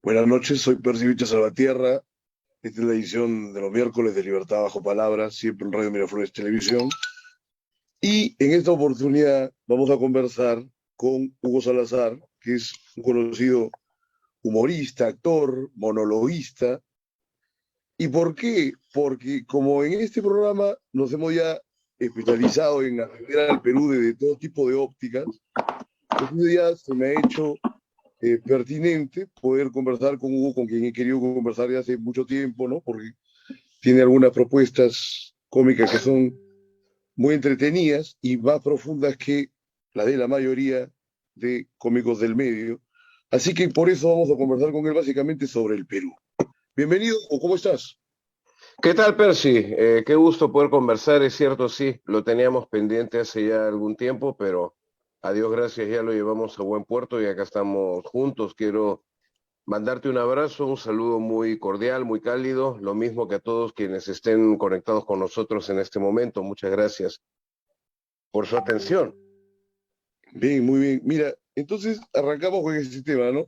Buenas noches, soy Percy Bicha Salvatierra. Esta es la edición de los miércoles de Libertad Bajo Palabras, siempre en Radio Miraflores Televisión. Y en esta oportunidad vamos a conversar con Hugo Salazar, que es un conocido humorista, actor, monologuista. ¿Y por qué? Porque como en este programa nos hemos ya especializado en atender al Perú desde todo tipo de ópticas, entonces ya se me ha hecho pertinente poder conversar con Hugo, con quien he querido conversar ya hace mucho tiempo, ¿no? Porque tiene algunas propuestas cómicas que son muy entretenidas y más profundas que la de la mayoría de cómicos del medio. Así que por eso vamos a conversar con él básicamente sobre el Perú. Bienvenido, Hugo, ¿cómo estás? ¿Qué tal, Percy? Qué gusto poder conversar, es cierto, sí, lo teníamos pendiente hace ya algún tiempo, pero a Dios gracias ya lo llevamos a buen puerto y acá estamos juntos. Quiero mandarte un abrazo, un saludo muy cordial, muy cálido, lo mismo que a todos quienes estén conectados con nosotros en este momento. Muchas gracias por su atención. Bien, muy bien. Mira, entonces arrancamos con este tema, ¿no?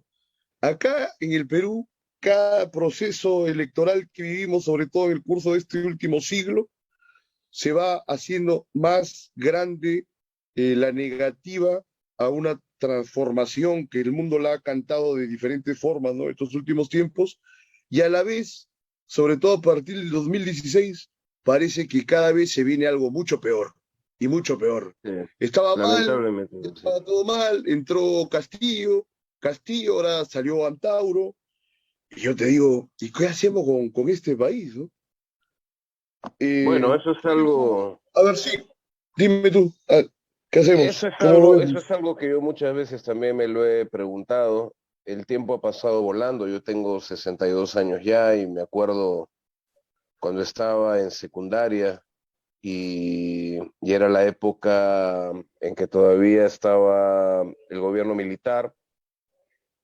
Acá en el Perú, cada proceso electoral que vivimos, sobre todo en el curso de este último siglo, se va haciendo más grande la negativa a una transformación que el mundo la ha cantado de diferentes formas, ¿no? Estos últimos tiempos, y a la vez, sobre todo a partir del 2016, parece que cada vez se viene algo mucho peor, y mucho peor. Sí, Estaba mal, lamentablemente, sí. estaba todo mal, entró Castillo, Castillo, ahora salió Antauro, y yo te digo, ¿y qué hacemos con este país, no? Bueno, eso es Por eso, algo. a ver si, dime tú, ¿qué Eso hacemos? es ¿Cómo lo algo, eso es vemos? algo que yo muchas veces también me lo he preguntado. El tiempo ha pasado volando. Yo tengo 62 años ya y me acuerdo cuando estaba en secundaria y era la época en que todavía estaba el gobierno militar.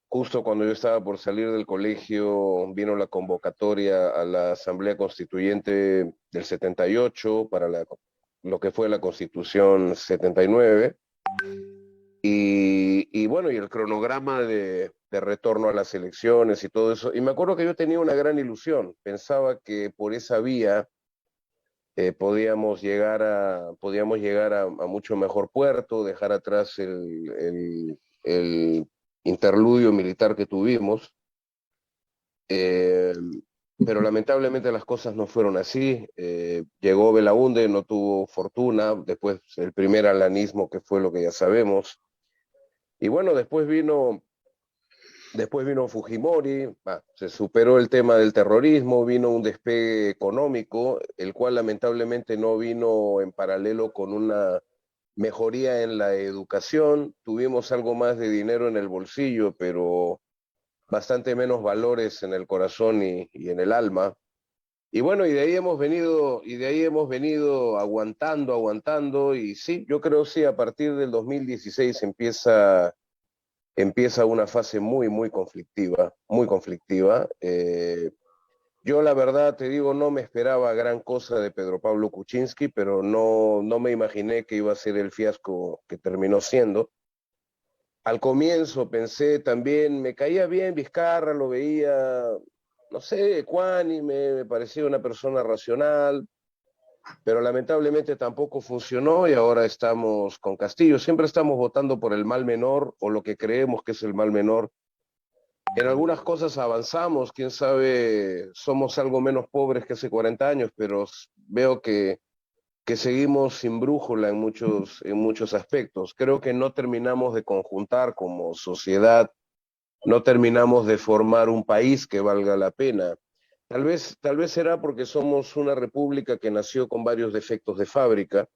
Justo cuando yo estaba por salir del colegio, vino la convocatoria a la Asamblea Constituyente del 78 para lo que fue la Constitución 79. Y bueno, y el cronograma de retorno a las elecciones y todo eso. Y me acuerdo que yo tenía una gran ilusión. Pensaba que por esa vía podíamos llegar a mucho mejor puerto, dejar atrás el interludio militar que tuvimos. Eh, pero lamentablemente las cosas no fueron así. Llegó Belaúnde, no tuvo fortuna. Después el primer alanismo, que fue lo que ya sabemos. Y bueno, después vino Fujimori, se superó el tema del terrorismo, vino un despegue económico, el cual lamentablemente no vino en paralelo con una mejoría en la educación. Tuvimos algo más de dinero en el bolsillo, pero bastante menos valores en el corazón y en el alma. Y bueno, y de ahí hemos venido aguantando, aguantando, y sí, yo creo sí, a partir del 2016 empieza una fase muy, muy conflictiva, muy conflictiva. Yo la verdad te digo, no me esperaba gran cosa de Pedro Pablo Kuczynski, pero no me imaginé que iba a ser el fiasco que terminó siendo. Al comienzo pensé también, me caía bien Vizcarra, lo veía, no sé, ecuánime, me parecía una persona racional, pero lamentablemente tampoco funcionó y ahora estamos con Castillo. Siempre estamos votando por el mal menor o lo que creemos que es el mal menor. En algunas cosas avanzamos, quién sabe, somos algo menos pobres que hace 40 años, pero veo que seguimos sin brújula en muchos aspectos. Creo que no terminamos de conjuntar como sociedad, no terminamos de formar un país que valga la pena. Tal vez será porque somos una república que nació con varios defectos de fábrica.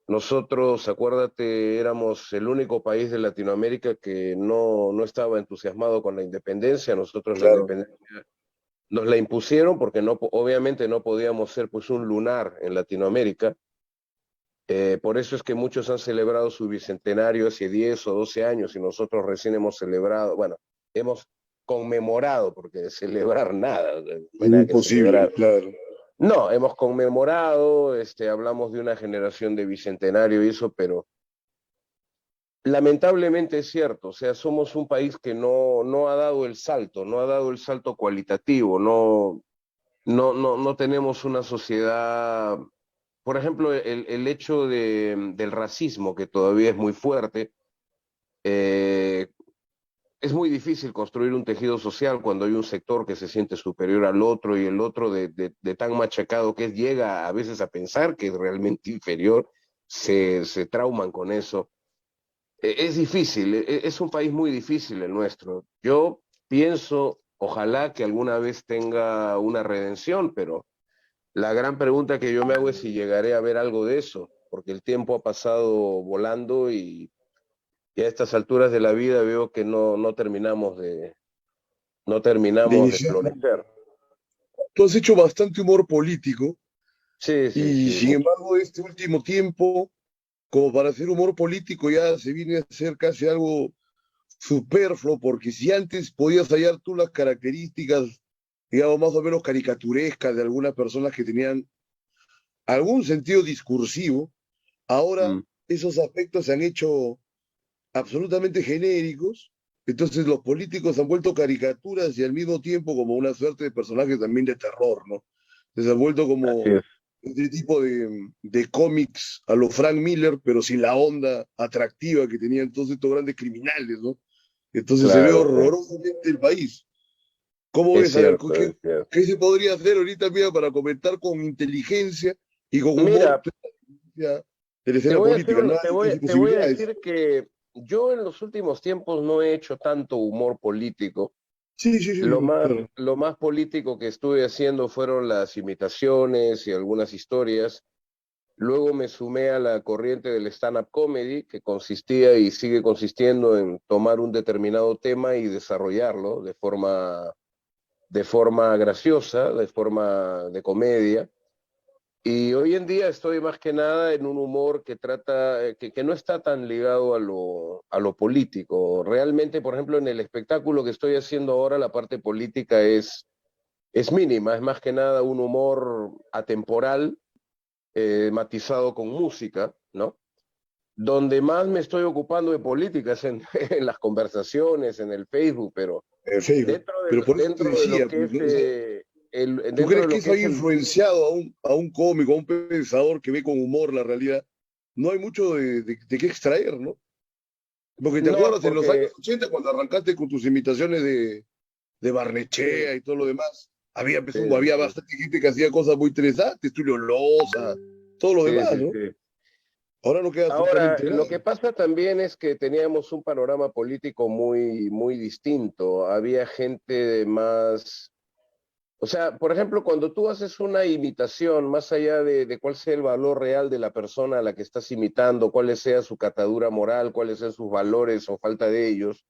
Nosotros, acuérdate, éramos el único país de Latinoamérica que no estaba entusiasmado con la independencia. Nosotros la Claro. independencia nos la impusieron porque no, obviamente no podíamos ser pues un lunar en Latinoamérica. Por eso es que muchos han celebrado su bicentenario hace 10 o 12 años y nosotros recién hemos celebrado, bueno, hemos conmemorado, porque celebrar nada, no hay nada que Imposible, celebrar. claro. No, hemos conmemorado, hablamos de una generación de bicentenario y eso, pero lamentablemente es cierto, o sea, somos un país que no ha dado el salto, no ha dado el salto cualitativo, no tenemos una sociedad, por ejemplo, el hecho del racismo, que todavía es muy fuerte. eh, es muy difícil construir un tejido social cuando hay un sector que se siente superior al otro y el otro de tan machacado que es, llega a veces a pensar que es realmente inferior, se trauman con eso. Es difícil, es un país muy difícil el nuestro. Yo pienso, ojalá que alguna vez tenga una redención, pero la gran pregunta que yo me hago es si llegaré a ver algo de eso, porque el tiempo ha pasado volando y a estas alturas de la vida veo que no De terminamos de iniciar. florecer. Tú has hecho bastante humor político Sí, sí, y sí, sin mucho. embargo este último tiempo, como para hacer humor político, ya se viene a ser casi algo superfluo, porque si antes podías hallar tú las características, digamos, más o menos caricaturescas de algunas personas que tenían algún sentido discursivo, ahora Mm. esos aspectos se han hecho absolutamente genéricos, entonces los políticos han vuelto caricaturas y al mismo tiempo como una suerte de personajes también de terror, ¿no? Se han vuelto Así como es. este tipo de cómics a lo Frank Miller, pero sin la onda atractiva que tenían todos estos grandes criminales, ¿no? Entonces se ve Claro, sí. horrorosamente el país. ¿Cómo Es ves? A ver, cierto, es cierto. qué se podría hacer ahorita, mira, para comentar con inteligencia y con humor Mira, de la escena política? No hay casi te voy a posibilidades. decir que yo en los últimos tiempos no he hecho tanto humor político. Sí, sí, sí, claro. Lo más político que estuve haciendo fueron las imitaciones y algunas historias. Luego me sumé a la corriente del stand-up comedy, que consistía y sigue consistiendo en tomar un determinado tema y desarrollarlo de forma graciosa, de forma de comedia. Y hoy en día estoy más que nada en un humor que trata, que no está tan ligado a lo político. Realmente, por ejemplo, en el espectáculo que estoy haciendo ahora, la parte política es mínima, es más que nada un humor atemporal, matizado con música, ¿no? Donde más me estoy ocupando de política es en, en las conversaciones, en el Facebook, pero Facebook. Pero por eso te dentro de lo decía, que pues, es ¿no? O sea, ¿tú dentro crees de que lo que eso ha es el influenciado a un cómico, a un pensador que ve con humor la realidad? No hay mucho de qué extraer, ¿no? Porque te no, acuerdas en los años porque 80 cuando arrancaste con tus imitaciones de sí, Barnechea y todo lo demás, había, pues, sí, había sí, bastante gente que hacía cosas muy interesantes, Tulio Loza, todo lo sí, demás, sí, ¿no? sí. Ahora no queda Ahora, absolutamente lo nada. que pasa también es que teníamos un panorama político muy distinto. Había gente más. O sea, por ejemplo, cuando tú haces una imitación, más allá de cuál sea el valor real de la persona a la que estás imitando, cuál sea su catadura moral, cuáles sean sus valores o falta de ellos,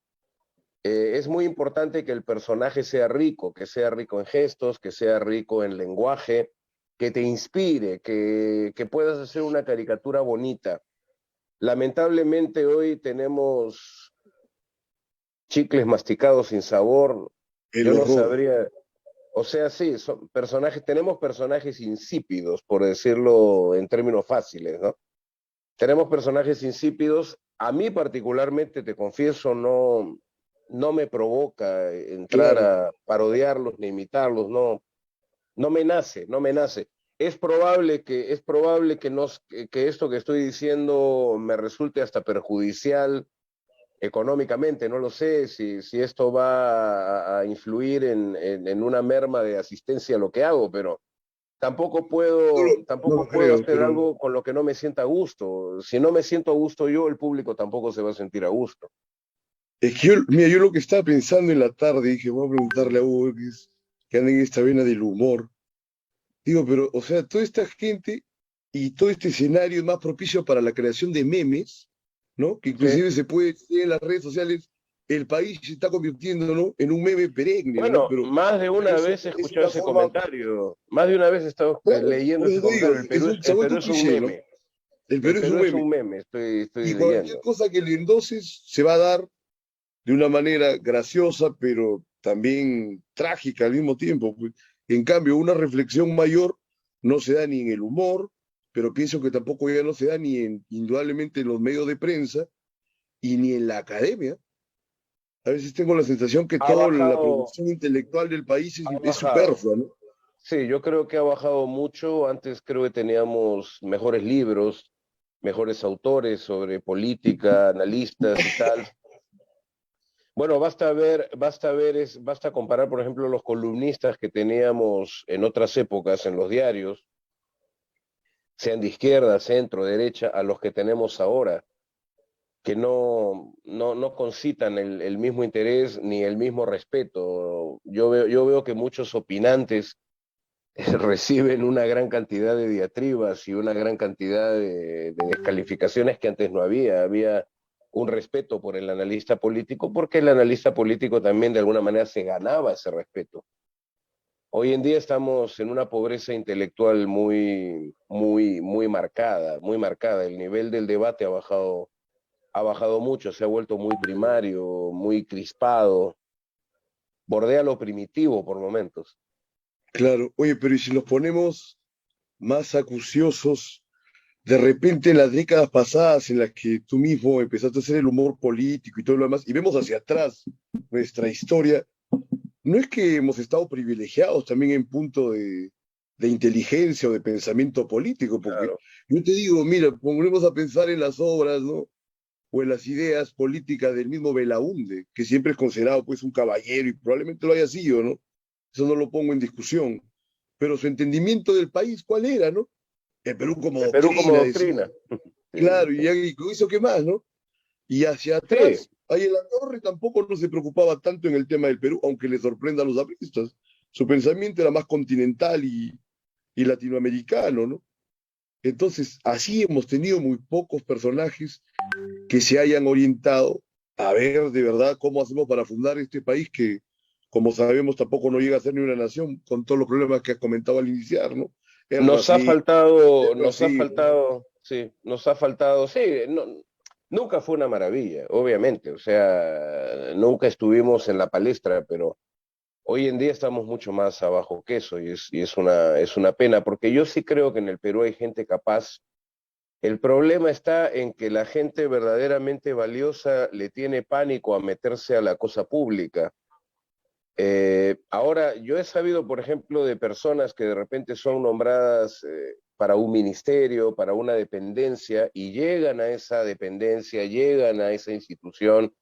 es muy importante que el personaje que sea rico en gestos, que sea rico en lenguaje, que te inspire, que puedas hacer una caricatura bonita. Lamentablemente hoy tenemos chicles masticados sin sabor. El Yo no horror. sabría, o sea, sí, son personajes, tenemos personajes insípidos, por decirlo en términos fáciles, ¿no? Tenemos personajes insípidos. A mí particularmente, te confieso, no me provoca entrar Claro. a parodiarlos ni imitarlos, no me nace, no me nace. Es probable que esto que estoy diciendo me resulte hasta perjudicial económicamente, no lo sé si esto va a influir en una merma de asistencia a lo que hago, pero No lo tampoco puedo creo, hacer pero algo con lo que no me sienta a gusto. Si no me siento a gusto yo, el público tampoco se va a sentir a gusto. es que yo, mira, yo lo que estaba pensando en la tarde, dije, voy a preguntarle a Hugo que anda en esta vena del humor. Digo, pero, o sea, toda esta gente y todo este escenario es más propicio para la creación de memes, ¿no? Que Sí. inclusive se puede decir en las redes sociales, el país se está convirtiendo, ¿no? En un meme perenne, ¿no? Bueno, más de una vez he Es escuchado una ese forma, comentario, más de una vez he estado claro, leyendo por ese eso te digo, comentario. se ha El Perú vuelto un es un cliché, ¿no? meme, El el Perú es un Perú es meme. un meme, estoy Y cualquier leyendo. cosa que le endoses se va a dar de una manera graciosa, pero también trágica al mismo tiempo, pues. En cambio, una reflexión mayor no se da ni en el humor, pero pienso que tampoco ya no se da ni en, indudablemente en los medios de prensa, y ni en la academia. A veces tengo la sensación que Ha toda la bajado, producción intelectual del país ha es bajado. superflua, ¿no? Sí, yo creo que ha bajado mucho. Antes creo que teníamos mejores libros, mejores autores sobre política, analistas y tal. Bueno, basta comparar, por ejemplo, los columnistas que teníamos en otras épocas en los diarios, sean de izquierda, centro, derecha, a los que tenemos ahora, que no concitan el mismo interés ni el mismo respeto. Yo veo que muchos opinantes reciben una gran cantidad de diatribas y una gran cantidad de descalificaciones que antes no había. Había un respeto por el analista político porque el analista político también de alguna manera se ganaba ese respeto. Hoy en día estamos en una pobreza intelectual muy marcada, muy marcada. El nivel del debate ha bajado mucho, se ha vuelto muy primario, muy crispado, bordea lo primitivo por momentos. Claro, oye, pero ¿y si nos ponemos más acuciosos? De repente en las décadas pasadas en las que tú mismo empezaste a hacer el humor político y todo lo demás, y vemos hacia atrás nuestra historia, no es que hemos estado privilegiados también en punto de inteligencia o de pensamiento político, porque Claro. yo te digo, mira, ponemos a pensar en las obras, ¿no? O en las ideas políticas del mismo Belaúnde, que siempre es considerado pues un caballero y probablemente lo haya sido, ¿no? Eso no lo pongo en discusión. Pero su entendimiento del país, ¿cuál era, no? El Perú como El Perú como doctrina, decía. doctrina. Sí, Claro, y con eso qué más, ¿no? Y hacia sí, atrás, ahí en la torre tampoco no se preocupaba tanto en el tema del Perú, aunque le sorprenda a los apristas. Su pensamiento era más continental y latinoamericano, ¿no? Entonces, así hemos tenido muy pocos personajes que se hayan orientado a ver de verdad cómo hacemos para fundar este país que, como sabemos, tampoco no llega a ser ni una nación, con todos los problemas que has comentado al iniciar, ¿no? El nos ha racismo, faltado, el nos ha racismo. faltado, sí, nos ha faltado, sí, nunca fue una maravilla, obviamente, o sea, nunca estuvimos en la palestra, pero hoy en día estamos mucho más abajo que eso y es una pena, porque yo sí creo que en el Perú hay gente capaz. El problema está en que la gente verdaderamente valiosa le tiene pánico a meterse a la cosa pública. Ahora, yo he sabido, por ejemplo, de personas que de repente son nombradas para un ministerio, para una dependencia, y llegan a esa dependencia, llegan a esa institución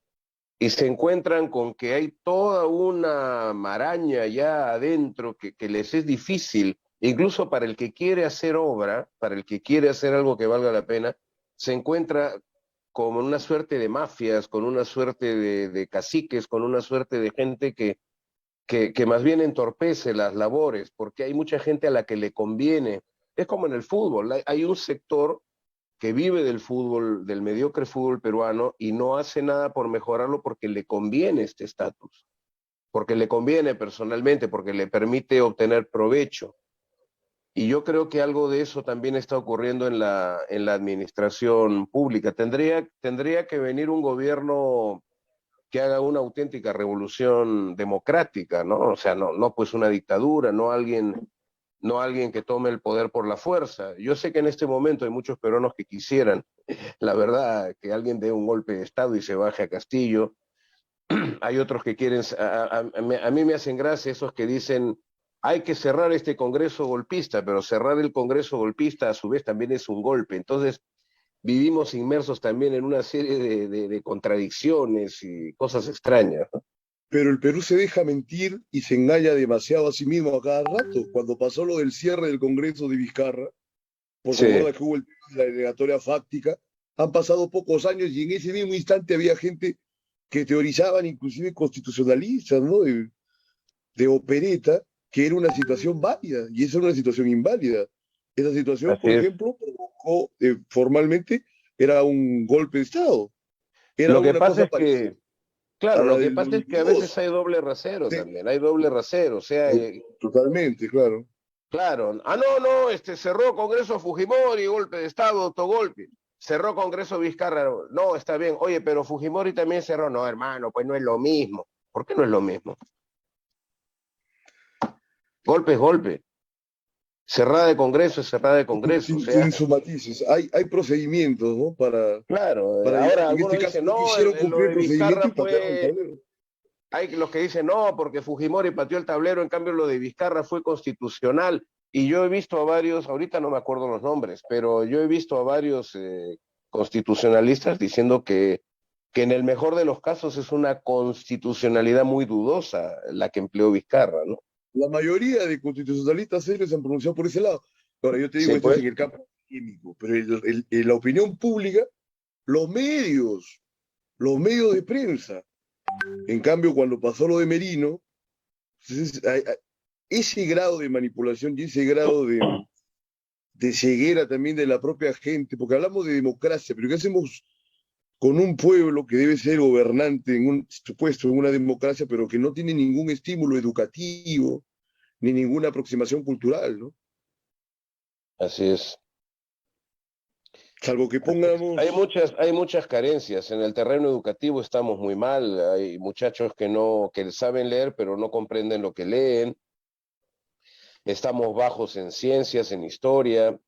y se encuentran con que hay toda una maraña ya adentro que les es difícil, incluso para el que quiere hacer obra, para el que quiere hacer algo que valga la pena, se encuentra como una suerte de mafias, con una suerte de caciques, con una suerte de gente que más bien entorpece las labores, porque hay mucha gente a la que le conviene. Es como en el fútbol, hay un sector que vive del fútbol, del mediocre fútbol peruano y no hace nada por mejorarlo porque le conviene este estatus, porque le conviene personalmente, porque le permite obtener provecho. Y yo creo que algo de eso también está ocurriendo en la administración pública. Tendría que venir un gobierno que haga una auténtica revolución democrática, ¿no? O sea, no pues una dictadura, no alguien que tome el poder por la fuerza. Yo sé que en este momento hay muchos peruanos que quisieran, la verdad, que alguien dé un golpe de Estado y se baje a Castillo. Hay otros que quieren, a mí me hacen gracia esos que dicen, hay que cerrar este Congreso golpista, pero cerrar el Congreso golpista a su vez también es un golpe. Entonces, vivimos inmersos también en una serie de contradicciones y cosas extrañas, ¿no? Pero el Perú se deja mentir y se engaña demasiado a sí mismo a cada rato. Cuando pasó lo del cierre del Congreso de Vizcarra, porque Sí, recuerda que hubo la delegatoria fáctica, han pasado pocos años y en ese mismo instante había gente que teorizaban, inclusive constitucionalistas, ¿no? De opereta, que era una situación válida y esa era una situación inválida. Esa situación, así por es. ejemplo, provocó formalmente, era un golpe de Estado, era Lo que una pasa cosa es parecida que, a claro, la lo que del pasa es que a veces 92. hay doble rasero Sí, también, hay doble rasero, o sea, totalmente, claro. claro, no, cerró Congreso Fujimori, golpe de Estado, autogolpe. Cerró Congreso Vizcarra, no, está bien. Oye, pero Fujimori también cerró. No, hermano, pues no es lo mismo. ¿Por qué no es lo mismo? Golpe es golpe. cerrada de Congreso es cerrada de Congreso, o sea, Tienen sus matices. Hay procedimientos, ¿no? claro, Para llegar. ahora En este algunos caso dicen, no no, quisieron lo cumplir el de procedimiento Vizcarra y patearon el fue, tablero. hay los que dicen, no, porque Fujimori pateó el tablero, en cambio lo de Vizcarra fue constitucional, y yo he visto a varios, ahorita no me acuerdo los nombres, pero yo he visto a varios constitucionalistas diciendo que en el mejor de los casos es una constitucionalidad muy dudosa la que empleó Vizcarra, ¿no? La mayoría de constitucionalistas serios se han pronunciado por ese lado. Ahora, yo te digo, Sí, esto es pues. en el campo químico, pero en la opinión pública, los medios, los medios de prensa. En cambio, cuando pasó lo de Merino, pues ese grado de manipulación y ese grado de ceguera también de la propia gente, porque hablamos de democracia, pero ¿qué hacemos con un pueblo que debe ser gobernante en un supuesto, en una democracia, pero que no tiene ningún estímulo educativo ni ninguna aproximación cultural, ¿no? Así es. Salvo que pongamos, Hay muchas carencias. En el terreno educativo estamos muy mal. Hay muchachos que no, que saben leer, pero no comprenden lo que leen. Estamos bajos en ciencias, en historia.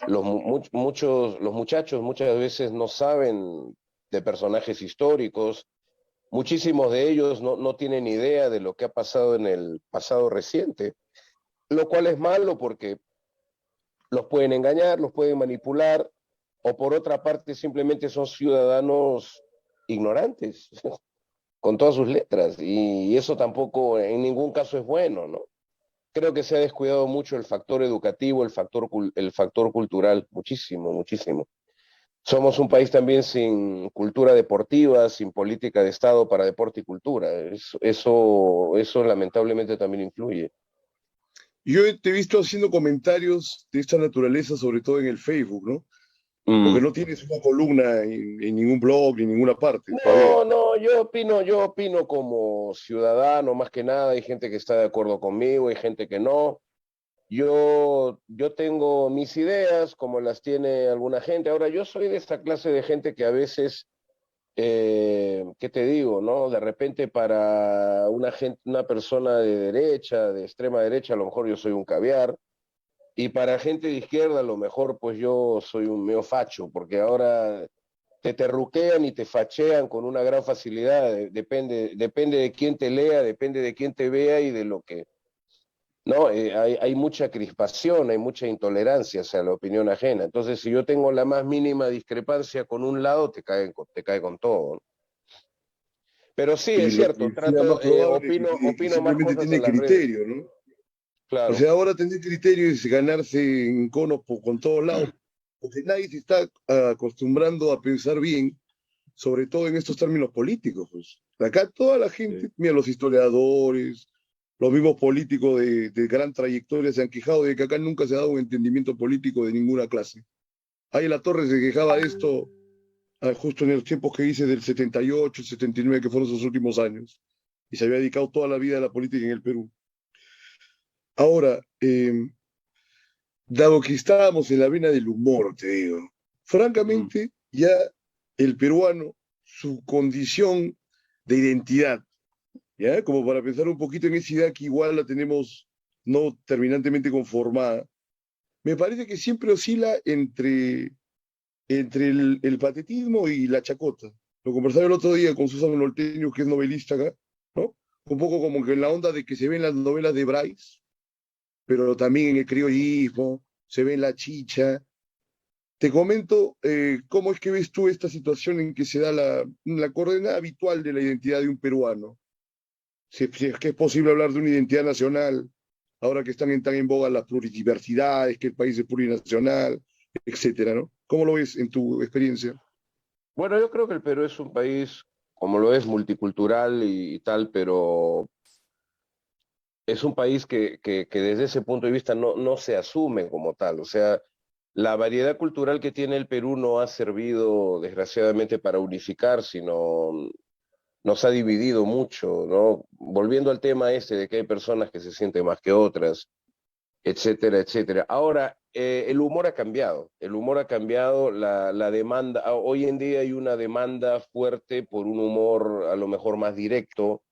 Los muchachos muchas veces no saben de personajes históricos. Muchísimos de ellos no tienen idea de lo que ha pasado en el pasado reciente, lo cual es malo porque los pueden engañar, los pueden manipular, o por otra parte simplemente son ciudadanos ignorantes, con todas sus letras, y eso tampoco en ningún caso es bueno, ¿no? Creo que se ha descuidado mucho el factor educativo, el factor cultural, muchísimo, muchísimo. Somos un país también sin cultura deportiva, sin política de Estado para deporte y cultura. Eso lamentablemente también influye. yo te he visto haciendo comentarios de esta naturaleza, sobre todo en el Facebook, ¿no? Porque Mm. no tienes una columna en ningún blog ni en ninguna parte todavía. No, yo opino como ciudadano más que nada, hay gente que está de acuerdo conmigo, hay gente que no. Yo tengo mis ideas como las tiene alguna gente. Ahora, yo soy de esta clase de gente que a veces, ¿qué te digo, no? De repente para una gente, una persona de derecha, de extrema derecha, a lo mejor yo soy un caviar. Y para gente de izquierda, a lo mejor pues yo soy un medio facho, porque ahora te terruquean y te fachean con una gran facilidad. Depende de quién te lea, depende de quién te vea y de lo que... No, hay mucha crispación, hay mucha intolerancia hacia la opinión ajena. Entonces, si yo tengo la más mínima discrepancia con un lado, te cae con todo, ¿no? Pero sí, Y es lo que cierto, sea más probable es que opino más simplemente cosas en tiene las redes. criterio, ¿no? O Claro. sea, ahora tener criterio es ganarse en conos con todos lados, porque nadie se está acostumbrando a pensar bien, sobre todo en estos términos políticos. Pues. Acá toda la gente, Sí. mira, los historiadores, los mismos políticos de gran trayectoria se han quejado de que acá nunca se ha dado un entendimiento político de ninguna clase. Ahí la Torre se quejaba de esto justo en los tiempos que hice del 78, 79, que fueron sus últimos años, y se había dedicado toda la vida a la política en el Perú. Ahora, dado que estábamos en la vena del humor, te digo, Mm. francamente, ya el peruano, su condición de identidad, ¿ya? Como para pensar un poquito en esa idea que igual la tenemos no terminantemente conformada, me parece que siempre oscila entre el patetismo y la chacota. Lo conversaba el otro día con Susana Norteño, que es novelista acá, ¿no? Un poco como que en la onda de que se ven las novelas de Bryce, pero también en el criollismo, se ve en la chicha. Te comento cómo es que ves tú esta situación en que se da la coordenada habitual de la identidad de un peruano. Si es que es posible hablar de una identidad nacional, ahora que están tan en boga las pluridiversidades, que el país es plurinacional, etcétera, ¿no? ¿Cómo lo ves en tu experiencia? Bueno, yo creo que el Perú es un país, como lo es, multicultural y tal, pero es un país que desde ese punto de vista no se asume como tal. O sea, la variedad cultural que tiene el Perú no ha servido, desgraciadamente, para unificar, sino nos ha dividido mucho, ¿no? Volviendo al tema este de que hay personas que se sienten más que otras, etcétera, etcétera. Ahora, el humor ha cambiado, la demanda, hoy en día hay una demanda fuerte por un humor a lo mejor más directo,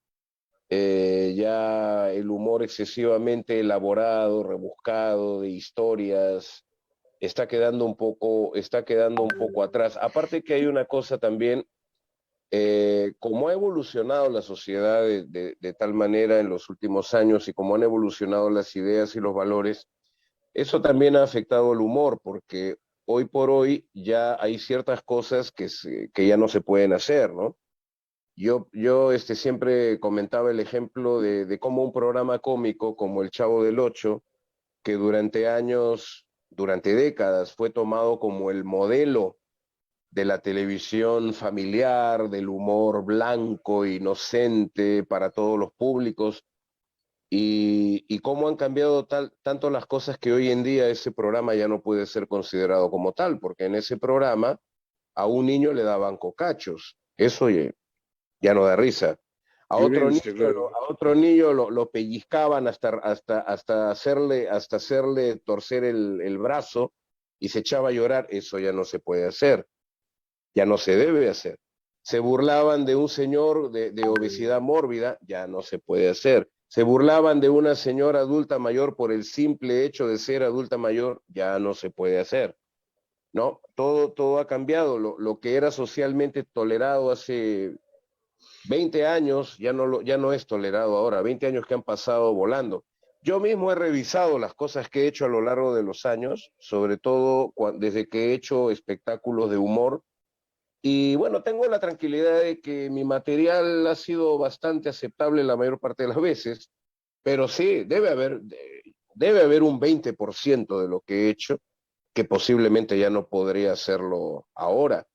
ya el humor excesivamente elaborado, rebuscado, de historias, está quedando un poco atrás. Aparte que hay una cosa también, como ha evolucionado la sociedad de tal manera en los últimos años y como han evolucionado las ideas y los valores, eso también ha afectado el humor, porque hoy por hoy ya hay ciertas cosas que ya no se pueden hacer, ¿no? Yo siempre comentaba el ejemplo de cómo un programa cómico como El Chavo del Ocho, que durante años, durante décadas, fue tomado como el modelo de la televisión familiar, del humor blanco, inocente para todos los públicos, y cómo han cambiado tanto las cosas que hoy en día ese programa ya no puede ser considerado como tal, porque en ese programa a un niño le daban cocachos. Eso ya no da risa. Violencia, claro. A otro niño lo pellizcaban hasta hacerle torcer el brazo y se echaba a llorar. Eso ya no se puede hacer, ya no se debe hacer. Se burlaban de un señor de obesidad mórbida, ya no se puede hacer. Se burlaban de una señora adulta mayor por el simple hecho de ser adulta mayor, ya no se puede hacer. ¿No? Todo ha cambiado. Lo que era socialmente tolerado hace 20 años ya no es tolerado ahora, 20 años que han pasado volando. Yo mismo he revisado las cosas que he hecho a lo largo de los años, sobre todo desde que he hecho espectáculos de humor. Y bueno, tengo la tranquilidad de que mi material ha sido bastante aceptable la mayor parte de las veces, pero sí, debe haber un 20% de lo que he hecho que posiblemente ya no podría hacerlo ahora,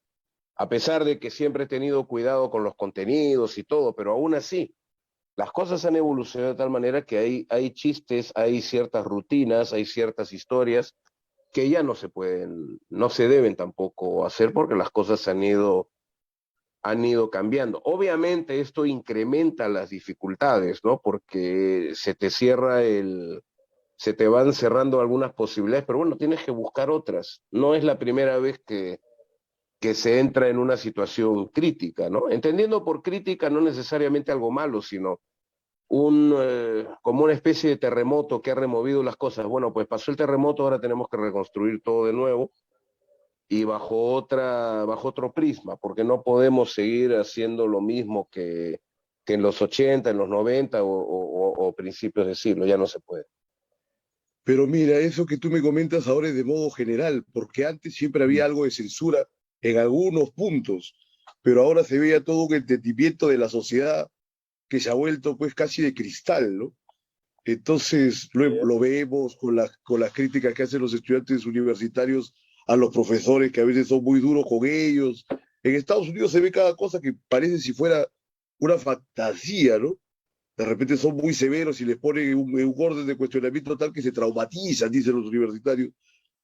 a pesar de que siempre he tenido cuidado con los contenidos y todo, pero aún así, las cosas han evolucionado de tal manera que hay chistes, hay ciertas rutinas, hay ciertas historias que ya no se pueden, no se deben tampoco hacer porque las cosas han ido cambiando. Obviamente esto incrementa las dificultades, ¿no? Porque se te van cerrando algunas posibilidades, pero bueno, tienes que buscar otras. No es la primera vez que se entra en una situación crítica, ¿no? Entendiendo por crítica no necesariamente algo malo, sino como una especie de terremoto que ha removido las cosas. Bueno, pues pasó el terremoto, ahora tenemos que reconstruir todo de nuevo y bajo otro prisma, porque no podemos seguir haciendo lo mismo que en los 80, en los 90 o principios de siglo, ya no se puede. Pero mira, eso que tú me comentas ahora es de modo general, porque antes siempre había algo de censura en algunos puntos, pero ahora se veía todo un entendimiento de la sociedad que se ha vuelto pues casi de cristal, ¿no? Entonces lo vemos con las críticas que hacen los estudiantes universitarios a los profesores, que a veces son muy duros con ellos. En Estados Unidos se ve cada cosa que parece si fuera una fantasía, ¿no? De repente son muy severos y les ponen un orden de cuestionamiento tal que se traumatizan, dicen los universitarios.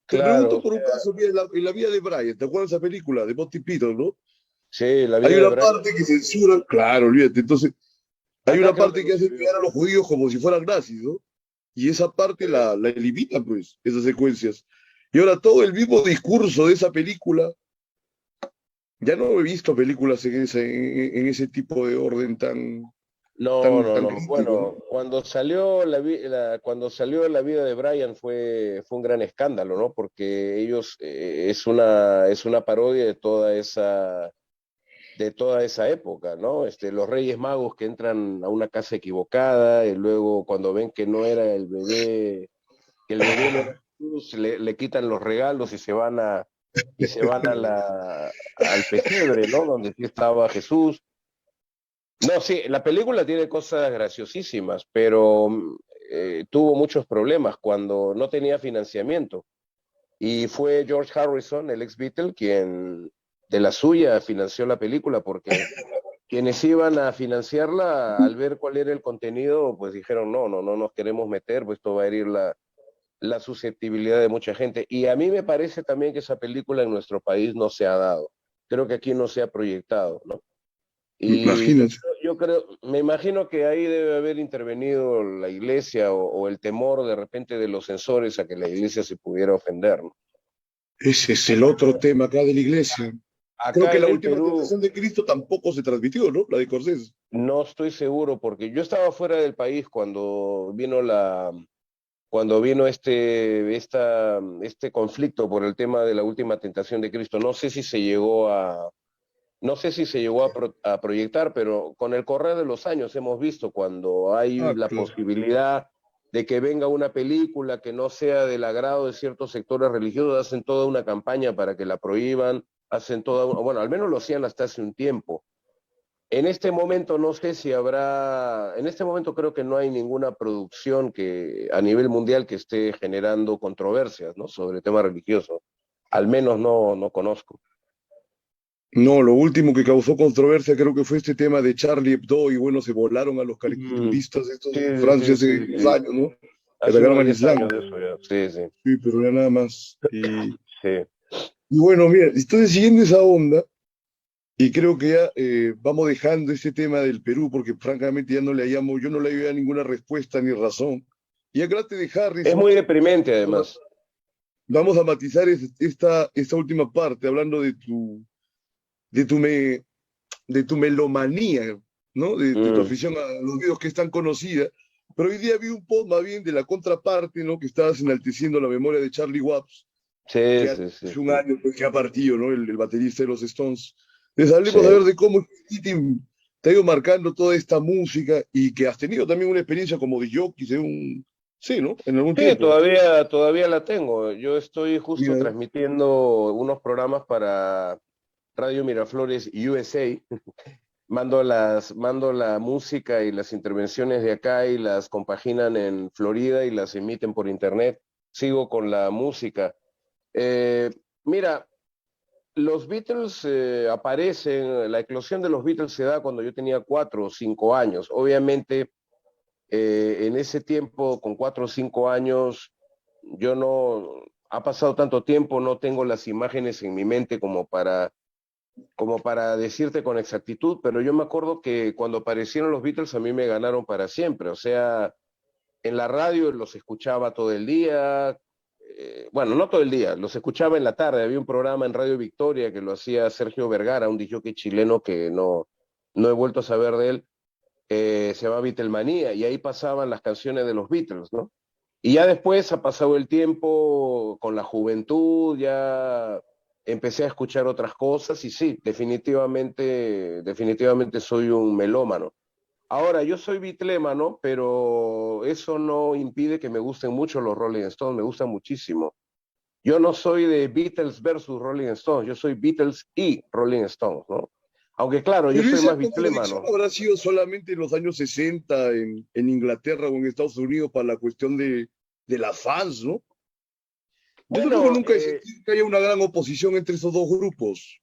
Te Claro, pregunto o por un sea, caso, mira, en la vida de Brian, ¿te acuerdas de esa película de Monty Python, no? sí, la Hay vida de una Brian. parte que censura, claro, olvídate, entonces hay Acá una creo que parte lo que hace escribió. pegar a los judíos como si fueran nazis, ¿no? Y esa parte la elimina, pues, esas secuencias. Y ahora todo el mismo discurso de esa película, ya no he visto películas en ese tipo de orden No, no, tan no. crítico, ¿no? Bueno, cuando salió la vida de Brian fue un gran escándalo, ¿no? Porque ellos es una parodia de toda esa época, ¿no? Los Reyes Magos que entran a una casa equivocada y luego cuando ven que no era el bebé, que el bebé no era Jesús, le quitan los regalos y se van al pesebre, ¿no? Donde sí estaba Jesús. No, sí, la película tiene cosas graciosísimas, pero tuvo muchos problemas cuando no tenía financiamiento. Y fue George Harrison, el ex Beatle, quien de la suya financió la película, porque quienes iban a financiarla, al ver cuál era el contenido, pues dijeron, no nos queremos meter, pues esto va a herir la susceptibilidad de mucha gente. Y a mí me parece también que esa película en nuestro país no se ha dado. Creo que aquí no se ha proyectado, ¿no? Y Imagínate. me imagino que ahí debe haber intervenido la iglesia o el temor de repente de los censores a que la iglesia se pudiera ofender, ¿no? Ese es el otro tema acá de la iglesia. Creo acá que en la el última Perú tentación de Cristo tampoco se transmitió, ¿no? La de Corsés. no estoy seguro porque yo estaba fuera del país cuando vino este conflicto por el tema de la última tentación de Cristo. No sé si se llegó a proyectar, pero con el correr de los años hemos visto cuando hay Ah, la claro. posibilidad de que venga una película que no sea del agrado de ciertos sectores religiosos, hacen toda una campaña para que la prohíban, bueno, al menos lo hacían hasta hace un tiempo. En este momento no sé si habrá, en este momento creo que no hay ninguna producción que a nivel mundial que esté generando controversias, ¿no? Sobre temas religiosos. Al menos no conozco. No, lo último que causó controversia creo que fue este tema de Charlie Hebdo y bueno, se volaron a los Mm, caricaturistas estos de sí, Francia sí, hace sí, unos sí. años, ¿no? Que Hace atacaron unos al 10 Islam. años de eso ya. Sí, sí, Sí, pero ya nada más. sí. Y bueno, mira, estoy siguiendo esa onda y creo que ya vamos dejando ese tema del Perú porque francamente ya no le hallamos, yo no le había ninguna respuesta ni razón. Y acá de Es Harrison, muy deprimente además. vamos a matizar esta última parte hablando de tu, me, de tu melomanía, ¿no? De tu Mm, afición a los videos que es tan conocida. Pero hoy día vi un post más bien de la contraparte, ¿no? Que estabas enalteciendo la memoria de Charlie Watts, sí, que sí, sí, hace un sí. año pues, que ha partido, ¿no? El baterista de los Stones. Les hablemos a Sí. ver de cómo te ha ido marcando toda esta música y que has tenido también una experiencia como de jockey, sí, ¿no? En algún Sí, tiempo. todavía la tengo. Yo estoy justo Mira, transmitiendo unos programas para Radio Miraflores USA. Mando la música y las intervenciones de acá y las compaginan en Florida y las emiten por internet. Sigo con la música. Eh, Mira, los Beatles aparecen, la eclosión de los Beatles se da cuando yo tenía 4 o 5 años. Obviamente, en ese tiempo, con 4 o 5 años, yo no, ha pasado tanto tiempo, no tengo las imágenes en mi mente como para decirte con exactitud, pero yo me acuerdo que cuando aparecieron los Beatles a mí me ganaron para siempre. O sea, en la radio los escuchaba todo el día, bueno, no todo el día, los escuchaba en la tarde. Había un programa en Radio Victoria que lo hacía Sergio Vergara, un disjockey chileno que no he vuelto a saber de él, se llama Beatlemanía, y ahí pasaban las canciones de los Beatles, ¿no? Y ya después ha pasado el tiempo con la juventud, ya empecé a escuchar otras cosas y sí, definitivamente soy un melómano. Ahora, yo soy bitlémano, pero eso no impide que me gusten mucho los Rolling Stones, me gustan muchísimo. Yo no soy de Beatles versus Rolling Stones, yo soy Beatles y Rolling Stones, ¿no? Aunque claro, yo pero soy esa más contradicción bitlémano. habrá sido solamente en los años 60 en Inglaterra o en Estados Unidos para la cuestión de las fans, ¿no? Yo creo que Bueno, nunca he sentido que haya una gran oposición entre esos dos grupos,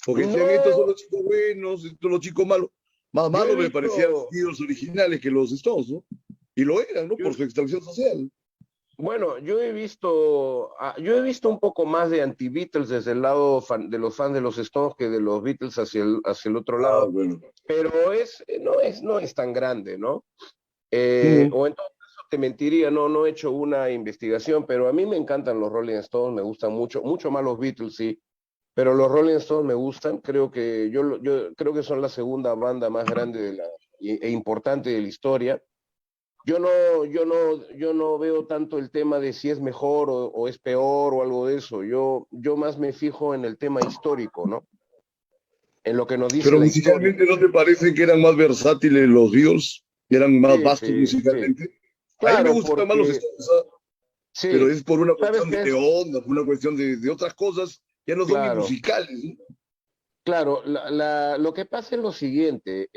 porque decían, estos son no, los chicos buenos, estos son los chicos malos. Más yo he malos me parecían los visto, Beatles originales que los Stones, ¿no? Y lo eran, ¿no? yo, Por su extracción social. bueno, yo he visto un poco más de anti-Beatles desde el lado de los fans de los Stones que de los Beatles hacia el otro Ah, lado, bueno. pero no es tan grande, ¿no? Ujú. O en todo caso te mentiría, no he hecho una investigación, pero a mí me encantan los Rolling Stones, me gustan mucho, mucho más los Beatles, sí, pero los Rolling Stones me gustan, creo que yo creo que son la segunda banda más grande e importante de la historia. Yo no veo tanto el tema de si es mejor o es peor o algo de eso. Yo más me fijo en el tema histórico, ¿no? En lo que nos dice Pero la historia. musicalmente, ¿no te parece que eran más versátiles los Beatles? Eran más Sí, vastos sí, sí. musicalmente. A mí me Claro, gustan más los porque Stones, ¿ah? Pero sí, es por una ¿sabes cuestión qué de es? onda, por una cuestión de otras cosas, ya no son ni Claro, musicales, ¿no? claro. Lo que pasa es lo siguiente.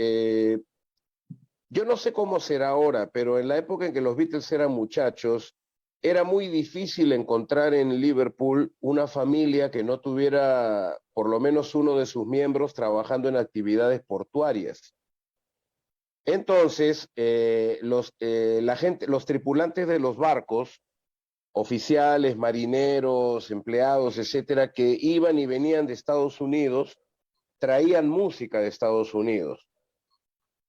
Yo no sé cómo será ahora, pero en la época en que los Beatles eran muchachos, era muy difícil encontrar en Liverpool una familia que no tuviera por lo menos uno de sus miembros trabajando en actividades portuarias. Entonces, los tripulantes de los barcos, oficiales, marineros, empleados, etcétera, que iban y venían de Estados Unidos, traían música de Estados Unidos.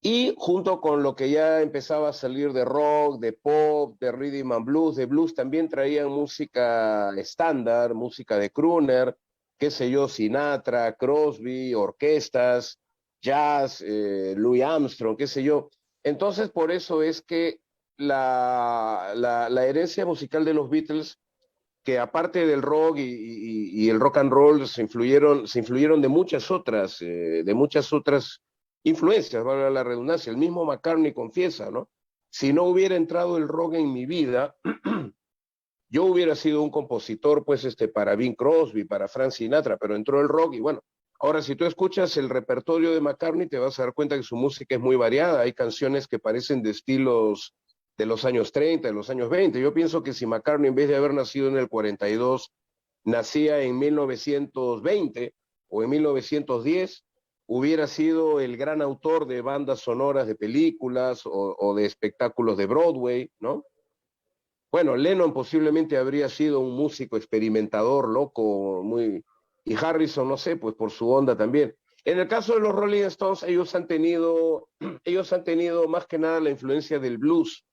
Y junto con lo que ya empezaba a salir de rock, de pop, de rhythm and blues, de blues, también traían música estándar, música de crooner, qué sé yo, Sinatra, Crosby, orquestas, jazz, Louis Armstrong, qué sé yo. Entonces, por eso es que la herencia musical de los Beatles, que aparte del rock y el rock and roll, se influyeron de muchas otras influencias, valga la redundancia. El mismo McCartney confiesa, ¿no? Si no hubiera entrado el rock en mi vida, yo hubiera sido un compositor, pues, para Bing Crosby, para Frank Sinatra, pero entró el rock y bueno, ahora si tú escuchas el repertorio de McCartney, te vas a dar cuenta que su música es muy variada. Hay canciones que parecen de estilos de los años 30, de los años 20. Yo pienso que si McCartney, en vez de haber nacido en el 42, nacía en 1920 o en 1910, hubiera sido el gran autor de bandas sonoras de películas o de espectáculos de Broadway, ¿no? Bueno, Lennon posiblemente habría sido un músico experimentador, loco, muy... Y Harrison, no sé, pues por su onda también. En el caso de los Rolling Stones, ellos han tenido más que nada la influencia del blues,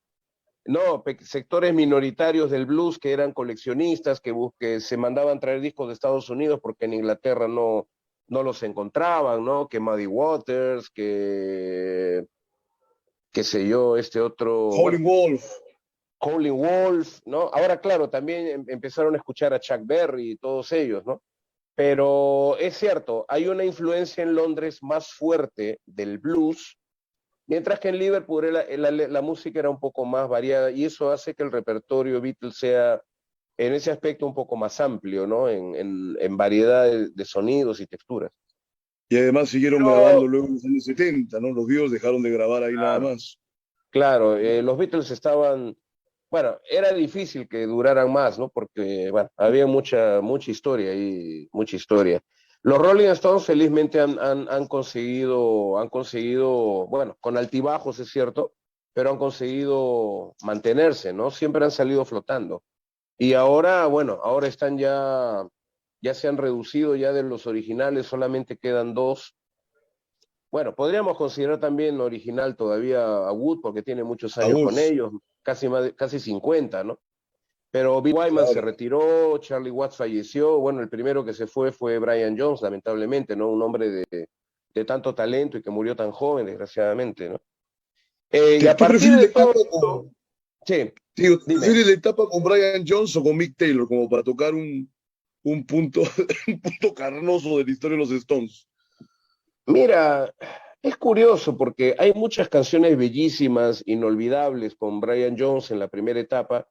no, sectores minoritarios del blues que eran coleccionistas, que se mandaban traer discos de Estados Unidos porque en Inglaterra no los encontraban, ¿no? Que Muddy Waters, qué sé yo, este otro, bueno, Howlin' Wolf. Howlin' Wolf, ¿no? Ahora, claro, también empezaron a escuchar a Chuck Berry y todos ellos, ¿no? Pero es cierto, hay una influencia en Londres más fuerte del blues, mientras que en Liverpool la música era un poco más variada y eso hace que el repertorio Beatles sea en ese aspecto un poco más amplio, ¿no? En variedad de sonidos y texturas. Y además siguieron grabando Pero, luego en los años 70, ¿no? Los Beatles dejaron de grabar ahí nada claro, más. claro, los Beatles estaban, bueno, era difícil que duraran más, ¿no? Porque, bueno, había mucha historia y mucha historia. Los Rolling Stones felizmente han conseguido, bueno, con altibajos es cierto, pero han conseguido mantenerse, ¿no? Siempre han salido flotando. Y ahora, bueno, ahora ya se han reducido ya de los originales, solamente quedan dos. Bueno, podríamos considerar también original todavía a Wood porque tiene muchos A años con vos, ellos, casi 50, ¿no? Pero Bill Wyman se claro. retiró, Charlie Watts falleció, bueno, el primero que se fue Brian Jones, lamentablemente, ¿no? Un hombre de tanto talento y que murió tan joven, desgraciadamente, ¿no? Y a ¿Tú partir prefieres de la todo etapa esto, con, sí, digo, ¿tú dime. prefieres la etapa con Brian Jones o con Mick Taylor como para tocar un punto, un punto carnoso de la historia de los Stones? Mira, es curioso porque hay muchas canciones bellísimas, inolvidables con Brian Jones en la primera etapa,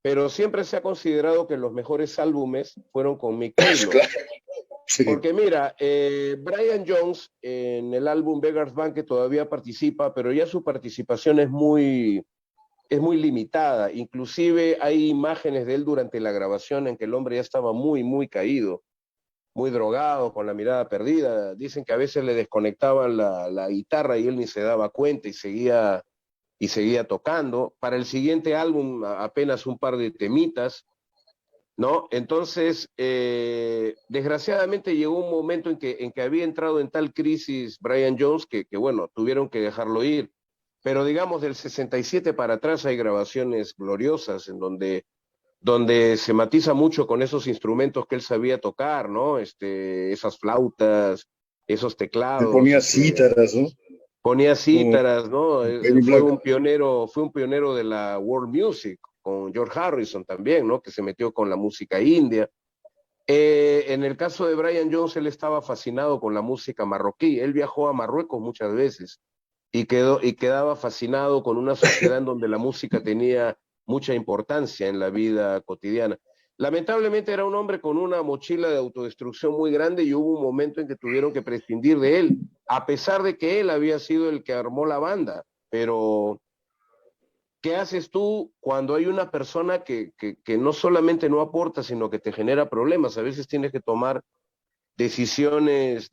pero siempre se ha considerado que los mejores álbumes fueron con Mick Taylor. Claro, sí. Porque mira, Brian Jones en el álbum Beggar's Banquet todavía participa, pero ya su participación es muy limitada. Inclusive hay imágenes de él durante la grabación en que el hombre ya estaba muy caído, muy drogado, con la mirada perdida. Dicen que a veces le desconectaban la guitarra y él ni se daba cuenta y seguía tocando. Para el siguiente álbum apenas un par de temitas, ¿no? Entonces, desgraciadamente llegó un momento en que había entrado en tal crisis Brian Jones bueno, tuvieron que dejarlo ir. Pero digamos, del 67 para atrás hay grabaciones gloriosas en donde se matiza mucho con esos instrumentos que él sabía tocar, ¿no? Esas flautas, esos Se teclados, ponía cítaras, ¿no? ponía Como cítaras, ¿no? Penny Black. Fue un pionero de la world music, con George Harrison también, ¿no? Que se metió con la música india. En el caso de Brian Jones, él estaba fascinado con la música marroquí. Él viajó a Marruecos muchas veces y quedaba fascinado con una sociedad en donde la música tenía mucha importancia en la vida cotidiana. Lamentablemente era un hombre con una mochila de autodestrucción muy grande y hubo un momento en que tuvieron que prescindir de él, a pesar de que él había sido el que armó la banda. Pero, ¿qué haces tú cuando hay una persona que no solamente no aporta, sino que te genera problemas? A veces tienes que tomar decisiones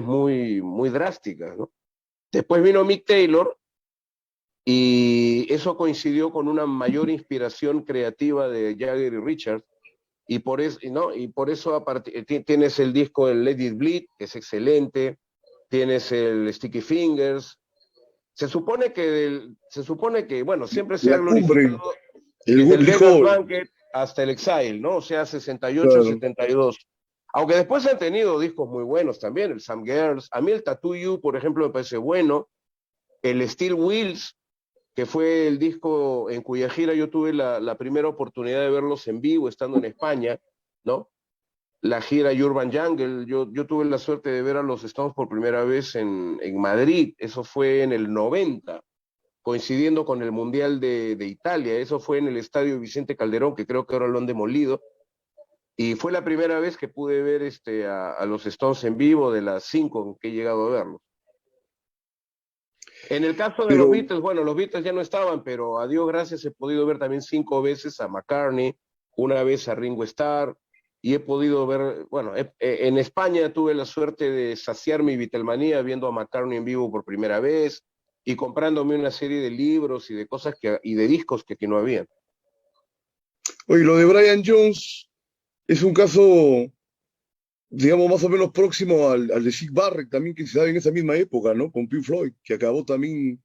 muy drásticas, ¿no? Después vino Mick Taylor y eso coincidió con una mayor inspiración creativa de Jagger y Richard, y por eso tienes el disco el Let It Bleed, que es excelente, tienes el Sticky Fingers. Se supone que, bueno, siempre se ha La cumbre, glorificado el desde el Woodley Vegas Hall, Banquet hasta el Exile, ¿no? O sea, 68, claro. 72. Aunque después han tenido discos muy buenos también, el Some Girls. A mí el Tattoo You, por ejemplo, me parece bueno. El Steel Wheels, que fue el disco en cuya gira yo tuve la primera oportunidad de verlos en vivo estando en España, ¿no? La gira Urban Jungle, yo tuve la suerte de ver a los Stones por primera vez en Madrid, eso fue en el 90, coincidiendo con el Mundial de Italia, eso fue en el Estadio Vicente Calderón, que creo que ahora lo han demolido, y fue la primera vez que pude ver a los Stones en vivo de las 5 en que he llegado a verlos. En el caso de los Pero, Beatles, bueno, los Beatles ya no estaban, pero a Dios gracias he podido ver también 5 veces a McCartney, una vez a Ringo Starr, y he podido ver, bueno, en España tuve la suerte de saciar mi Beatlemanía viendo a McCartney en vivo por primera vez y comprándome una serie de libros y de cosas y de discos que aquí no había. oye, lo de Brian Jones es un caso, digamos, más o menos próximo al de Syd Barrett también, que se da en esa misma época, ¿no? Con Pink Floyd, que acabó también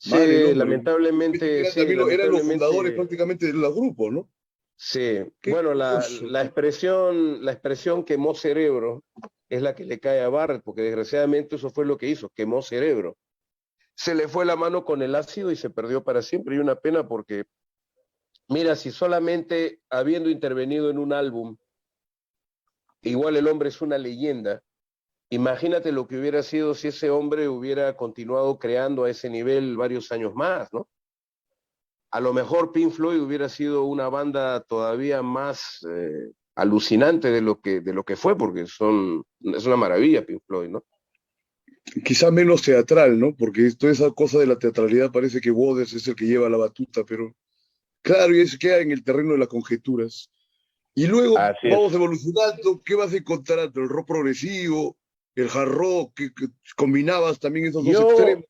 mal el Sí, hombre. Viste que lamentablemente, eran sí, también eran los fundadores lamentablemente, prácticamente de los grupos, ¿no? sí. Qué Bueno, curioso. la expresión quemó cerebro es la que le cae a Barrett, porque desgraciadamente eso fue lo que hizo, quemó cerebro. Se le fue la mano con el ácido y se perdió para siempre. Y una pena porque, mira, si solamente habiendo intervenido en un álbum, igual el hombre es una leyenda, imagínate lo que hubiera sido si ese hombre hubiera continuado creando a ese nivel varios años más, ¿no? A lo mejor Pink Floyd hubiera sido una banda todavía más alucinante de lo que fue, porque es una maravilla Pink Floyd, ¿no? Quizá menos teatral, ¿no? Porque toda esa cosa de la teatralidad parece que Waters es el que lleva la batuta, pero claro, y eso queda en el terreno de las conjeturas. Y luego Así es. vamos evolucionando, ¿qué vas encontrando? El rock progresivo, el hard rock, que combinabas también esos dos Yo, extremos.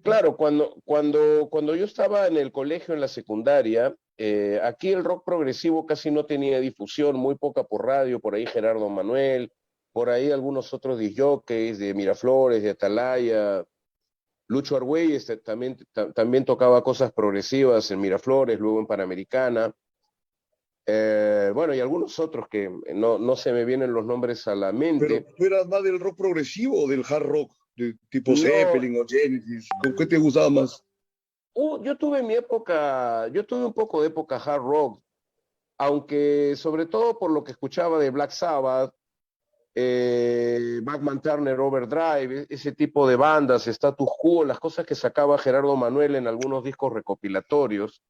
claro, cuando yo estaba en el colegio, en la secundaria, aquí el rock progresivo casi no tenía difusión, muy poca por radio, por ahí Gerardo Manuel, por ahí algunos otros disjockeys de Miraflores, de Atalaya, Lucho Argüelles también tocaba cosas progresivas en Miraflores, luego en Panamericana, bueno, y algunos otros que no se me vienen los nombres a la Pero mente. tú eras más del rock progresivo o del hard rock, de tipo No, Zeppelin o Genesis. ¿Con qué te gustaba más? yo tuve un poco de época hard rock, aunque sobre todo por lo que escuchaba de Black Sabbath, Bachman Turner Overdrive, ese tipo de bandas, Status Quo, las cosas que sacaba Gerardo Manuel en algunos discos recopilatorios.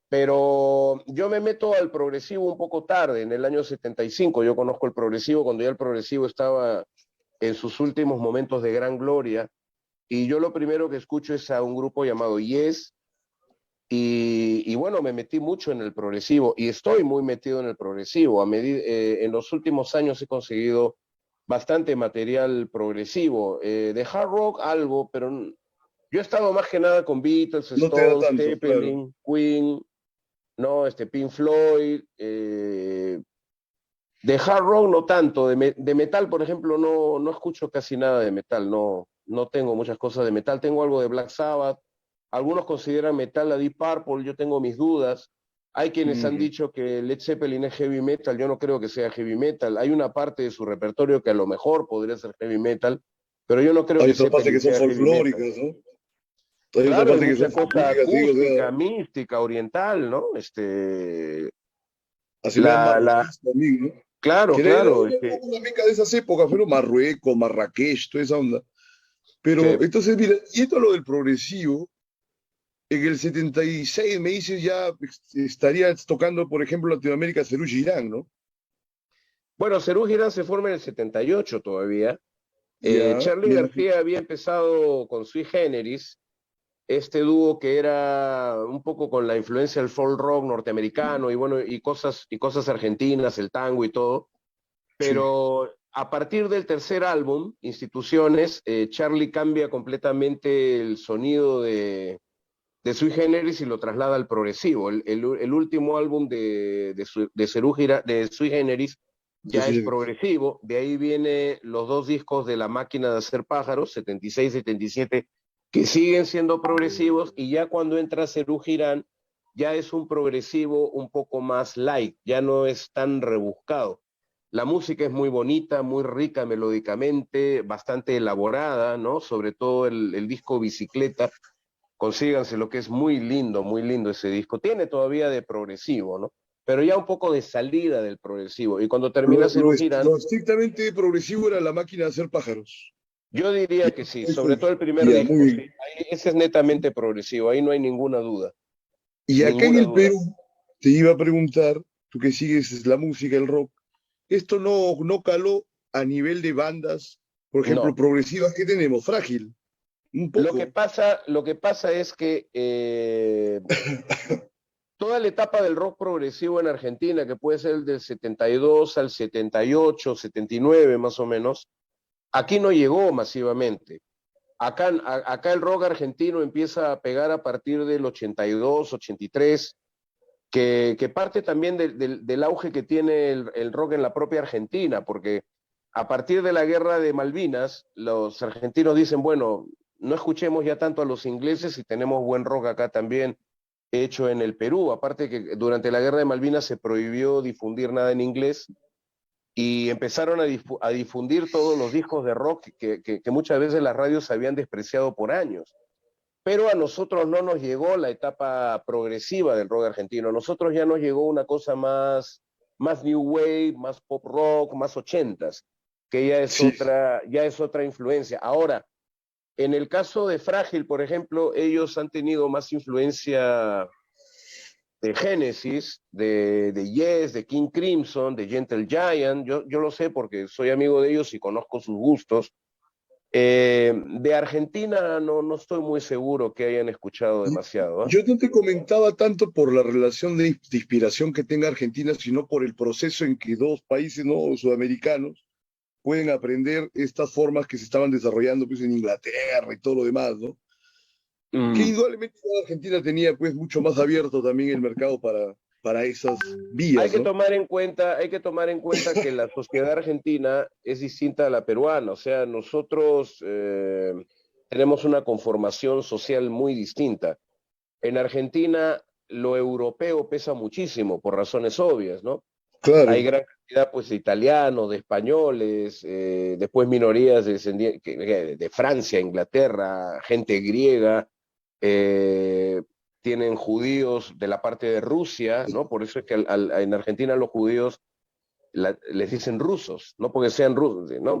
Pero yo me meto al progresivo un poco tarde, en el año 75. Yo conozco el progresivo cuando ya el progresivo estaba en sus últimos momentos de gran gloria. Y yo lo primero que escucho es a un grupo llamado Yes, y bueno, me metí mucho en el progresivo y estoy muy metido en el progresivo. En los últimos años he conseguido bastante material progresivo. De hard rock algo, pero yo he estado más que nada con Beatles, No te da Stones, tanto, claro. Zeppelin, Queen, ¿no? Pink Floyd. De hard rock no tanto, de metal, por ejemplo, no escucho casi nada de metal, no tengo muchas cosas de metal, tengo algo de Black Sabbath, algunos consideran metal a Deep Purple, yo tengo mis dudas, hay quienes han Mm. dicho que Led Zeppelin es heavy metal, yo no creo que sea heavy metal, hay una parte de su repertorio que a lo mejor podría ser heavy metal, pero yo no creo Hay que otra parte que Zeppelin son sea heavy metal. folclóricas, ¿no? Hay otra Claro, hay parte que son mucha cosa folclóricas, te digo, o acústica, sea, mística, oriental, ¿no? asimilada La, la, marroquíes también, ¿no? claro, Que era claro, una meca de esas épocas, fueron Marruecos, Marrakech, toda esa onda. Pero sí. entonces, mira, y esto lo del progresivo, en el 76 me dices ya estarías tocando, por ejemplo, Latinoamérica, Cerú Girán, ¿no? Bueno, Serú Girán se forma en el 78 todavía. Ya, Charly García había empezado con Sui Generis, este dúo que era un poco con la influencia del folk rock norteamericano y bueno, y cosas argentinas, el tango y todo. sí, Pero a partir del tercer álbum, Instituciones, Charlie cambia completamente el sonido de Sui Generis y lo traslada al progresivo. El último álbum de Sui Generis sí, ya sí, es sí. progresivo, de ahí vienen los dos discos de La Máquina de Hacer Pájaros, 76, 77, que siguen siendo progresivos, y ya cuando entra Serú Girán, ya es un progresivo un poco más light, ya no es tan rebuscado. La música es muy bonita, muy rica melódicamente, bastante elaborada, ¿no? Sobre todo el disco Bicicleta, consíganse lo que es muy lindo ese disco. Tiene todavía de progresivo, ¿no? Pero ya un poco de salida del progresivo. Y cuando termina Serú Girán, Lo estrictamente progresivo era La Máquina de hacer pájaros. yo diría que sí, sobre Eso, todo el primer ya, disco, muy sí. bien. Ese es netamente progresivo, ahí no hay ninguna duda, Y acá en ninguna el duda. Perú, te iba a preguntar, tú que sigues la música, el rock, esto no caló a nivel de bandas, por ejemplo, No, progresivas que tenemos, Frágil, un poco. lo que pasa es que toda la etapa del rock progresivo en Argentina, que puede ser del 72 al 78, 79 más o menos, aquí no llegó masivamente. Acá el rock argentino empieza a pegar a partir del 82, 83, que parte también del auge que tiene el rock en la propia Argentina, porque a partir de la guerra de Malvinas, los argentinos dicen, bueno, no escuchemos ya tanto a los ingleses y tenemos buen rock acá también hecho en el Perú. Aparte que durante la guerra de Malvinas se prohibió difundir nada en inglés y empezaron a difundir todos los discos de rock que muchas veces las radios habían despreciado por años. Pero a nosotros no nos llegó la etapa progresiva del rock argentino. A nosotros ya nos llegó una cosa más new wave, más pop rock, más ochentas, que Sí, ya es otra influencia. Ahora, en el caso de Frágil, por ejemplo, ellos han tenido más influencia de Genesis, de Yes, de King Crimson, de Gentle Giant. Yo lo sé porque soy amigo de ellos y conozco sus gustos. De Argentina no estoy muy seguro que hayan escuchado y demasiado, ¿eh? yo no te comentaba tanto por la relación de inspiración que tenga Argentina, sino por el proceso en que dos países no sudamericanos pueden aprender estas formas que se estaban desarrollando pues, en Inglaterra y todo lo demás, ¿no? Que Mm. indudablemente Argentina tenía pues mucho más abierto también el mercado para esas vías, ¿no? Hay que tomar en cuenta que la sociedad argentina es distinta a la peruana, o sea, nosotros tenemos una conformación social muy distinta. En Argentina lo europeo pesa muchísimo por razones obvias, ¿no? Hay Claro, gran cantidad pues de italianos, de españoles, después minorías de Francia, Inglaterra, gente griega, eh, tienen judíos de la parte de Rusia, ¿no? Por eso es que en Argentina los judíos les dicen rusos, no porque sean rusos, ¿no?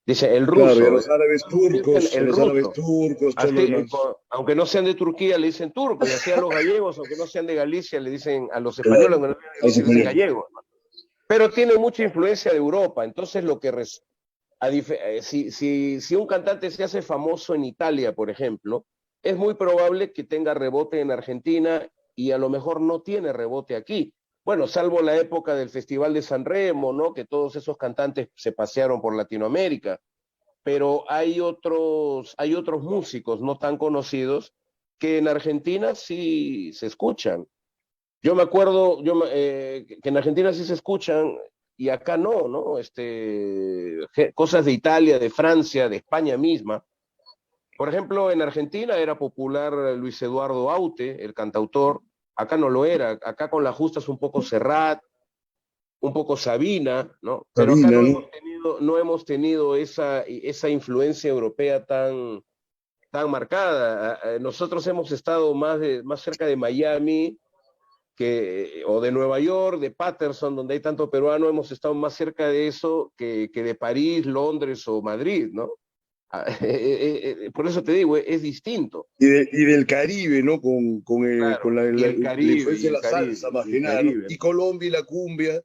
Dice el claro, y ruso, dicen a el los árabes ruso. turcos, todo Así, lo demás. aunque no sean de Turquía, le dicen turco, y así a los gallegos, aunque no sean de Galicia, le dicen a los españoles, Claro, aunque no sean de a los Galicia, le dicen españoles. gallegos. Pero tiene mucha influencia de Europa, entonces si un cantante se hace famoso en Italia, por ejemplo, es muy probable que tenga rebote en Argentina y a lo mejor no tiene rebote aquí. Bueno, salvo la época del Festival de San Remo, ¿no? Que todos esos cantantes se pasearon por Latinoamérica, pero hay otros músicos no tan conocidos que en Argentina sí se escuchan. Yo me acuerdo que en Argentina sí se escuchan y acá no, ¿no? Cosas de Italia, de Francia, de España misma. Por ejemplo, en Argentina era popular Luis Eduardo Aute, el cantautor. Acá no lo era. Acá con la justa es un poco Serrat, un poco Sabina, ¿no? Pero acá Sabina, ¿no? no hemos tenido esa influencia europea tan marcada. Nosotros hemos estado más cerca de Miami o de Nueva York, de Patterson, donde hay tanto peruano, hemos estado más cerca de eso que de París, Londres o Madrid, ¿no? Por eso te digo, es distinto, Y del Caribe, ¿no? Con claro. Y el la Caribe, influencia de la salsa más y el que nada, ¿no? Caribe, Y ¿no? Colombia y la cumbia,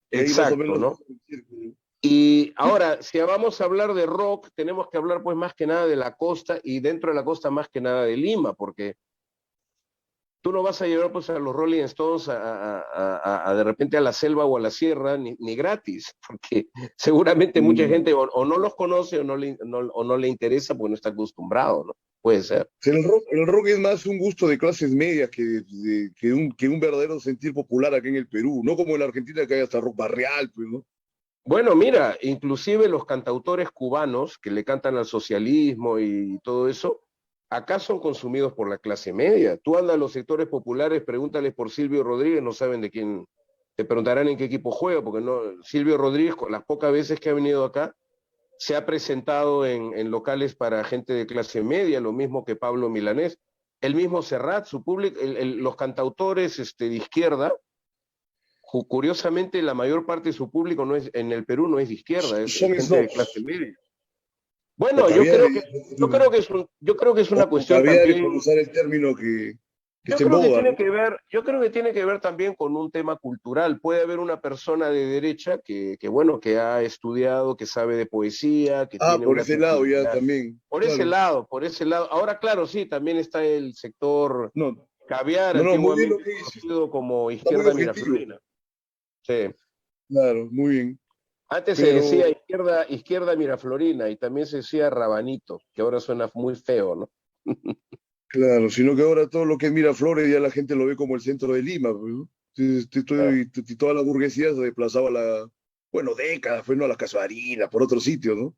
que ahí más o Exacto, menos ¿no? es el círculo. Y ahora, si vamos a hablar de rock, tenemos que hablar pues más que nada de la costa y dentro de la costa más que nada de Lima, porque tú no vas a llevar pues a los Rolling Stones de repente a la selva o a la sierra ni gratis, porque seguramente mucha Mm. gente o no los conoce o no le interesa porque no está acostumbrado, ¿no? Puede ser. El rock es más un gusto de clases medias que un verdadero sentir popular acá en el Perú, no como en la Argentina que hay hasta rock barrial, pues, ¿no? Bueno, mira, inclusive los cantautores cubanos que le cantan al socialismo y todo eso, acá son consumidos por la clase media. Tú andas a los sectores populares, pregúntales por Silvio Rodríguez, no saben te preguntarán en qué equipo juega, porque no, Silvio Rodríguez, las pocas veces que ha venido acá, se ha presentado en locales para gente de clase media, lo mismo que Pablo Milanés, el mismo Serrat, su público, los cantautores de izquierda, curiosamente la mayor parte de su público no es, en el Perú no es de izquierda, es Son gente de clase snobs, media. o Bueno, caviares, yo creo que es una o cuestión caviares, por también. usar el término que está en boga, ¿no? Yo creo que tiene que ver también con un tema cultural. Puede haber una persona de derecha bueno, que ha estudiado, que sabe de poesía, que Ah, tiene por una ese lado ya sensibilidad. también, claro. Por ese lado. Ahora, claro, sí, también está el sector No, caviar, no, no, muy bien lo antiguamente que dices. conocido como Está muy izquierda objetivo, miraflorina. Sí. claro, muy bien. Antes se decía Pero, izquierda miraflorina y también se decía rabanito, que ahora suena muy feo, ¿no? claro, sino que ahora todo lo que es Miraflores ya la gente lo ve como el centro de Lima, pues, ¿no? Y toda la burguesía se desplazaba bueno, décadas, fue, ¿no? A las Casuarinas, por otros sitios, ¿no?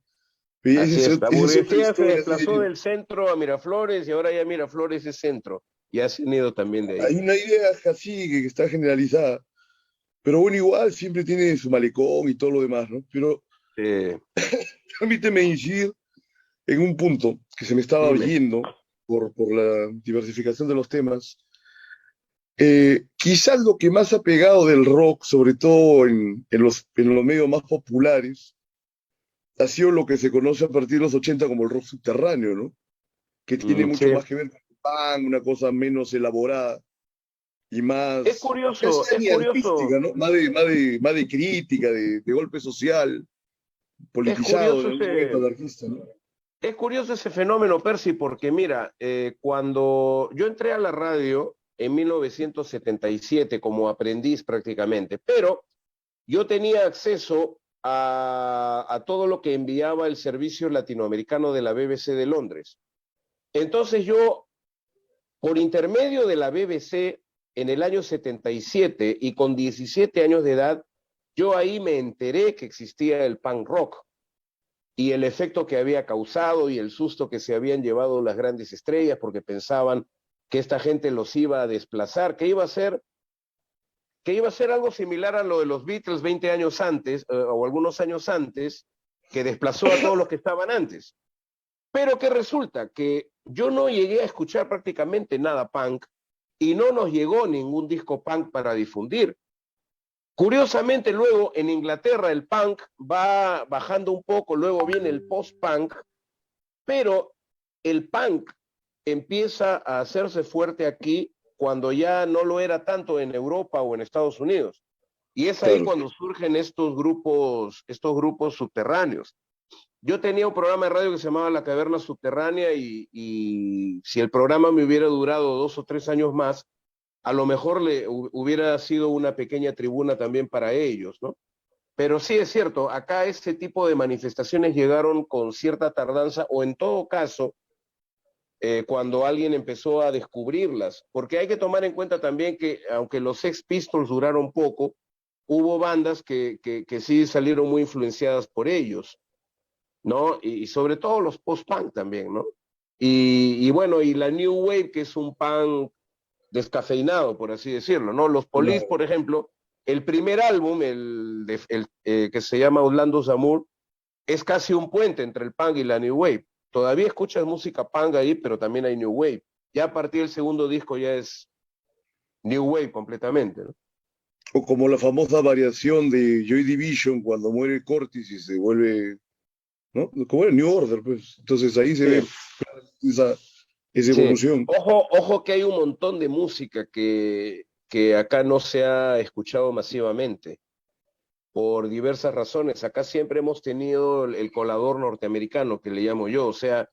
Y Así es, la esa es otra burguesía se historia, así desplazó de del centro a Miraflores y ahora ya Miraflores es centro. Y ha ido también de hay ahí. una idea así que está generalizada, pero bueno, igual siempre tiene su malecón y todo lo demás, ¿no? Pero Eh, permíteme incidir en un punto que se me estaba dime. yendo por la diversificación de los temas. Quizás lo que más ha pegado del rock, sobre todo en los medios más populares, ha sido lo que se conoce a partir de los 80 como el rock subterráneo, ¿no? Que tiene mucho Sí. más que ver con el punk, una cosa menos elaborada y más, casi ya Es ni curioso, artística, ¿no? Más de crítica, de golpe social, es politizado curioso de algún momento ese, anarquista, ¿no? es curioso ese fenómeno, Percy, porque mira, cuando yo entré a la radio en 1977 como aprendiz prácticamente, pero yo tenía acceso a todo lo que enviaba el servicio latinoamericano de la BBC de Londres. Entonces yo, por intermedio de la BBC, en el año 77 y con 17 años de edad, yo ahí me enteré que existía el punk rock y el efecto que había causado y el susto que se habían llevado las grandes estrellas porque pensaban que esta gente los iba a desplazar, que iba a ser algo similar a lo de los Beatles 20 años antes o algunos años antes, que desplazó a todos los que estaban antes. Pero que resulta que yo no llegué a escuchar prácticamente nada punk y no nos llegó ningún disco punk para difundir. Curiosamente, luego en Inglaterra el punk va bajando un poco, luego viene el post-punk, pero el punk empieza a hacerse fuerte aquí cuando ya no lo era tanto en Europa o en Estados Unidos. Y es ahí Claro. cuando surgen estos grupos subterráneos. Yo tenía un programa de radio que se llamaba La Caverna Subterránea y si el programa me hubiera durado 2 o 3 años más, a lo mejor hubiera sido una pequeña tribuna también para ellos, ¿no? Pero sí es cierto, acá este tipo de manifestaciones llegaron con cierta tardanza o en todo caso, cuando alguien empezó a descubrirlas, porque hay que tomar en cuenta también que aunque los Sex Pistols duraron poco, hubo bandas que sí salieron muy influenciadas por ellos, ¿no? Y sobre todo los post-punk también, ¿no? Y bueno, y la New Wave, que es un punk descafeinado, por así decirlo, ¿no? Los Police, Claro. por ejemplo, el primer álbum, que se llama Orlando Zamur, es casi un puente entre el punk y la New Wave. Todavía escuchas música punk ahí, pero también hay New Wave. Ya a partir del segundo disco ya es New Wave completamente, ¿no? O como la famosa variación de Joy Division cuando muere Cortis y se vuelve, ¿no? Como era New Order, pues. Entonces ahí se Sí, ve esa sí. evolución. Ojo que hay un montón de música que acá no se ha escuchado masivamente por diversas razones. Acá siempre hemos tenido el colador norteamericano, que le llamo yo. O sea,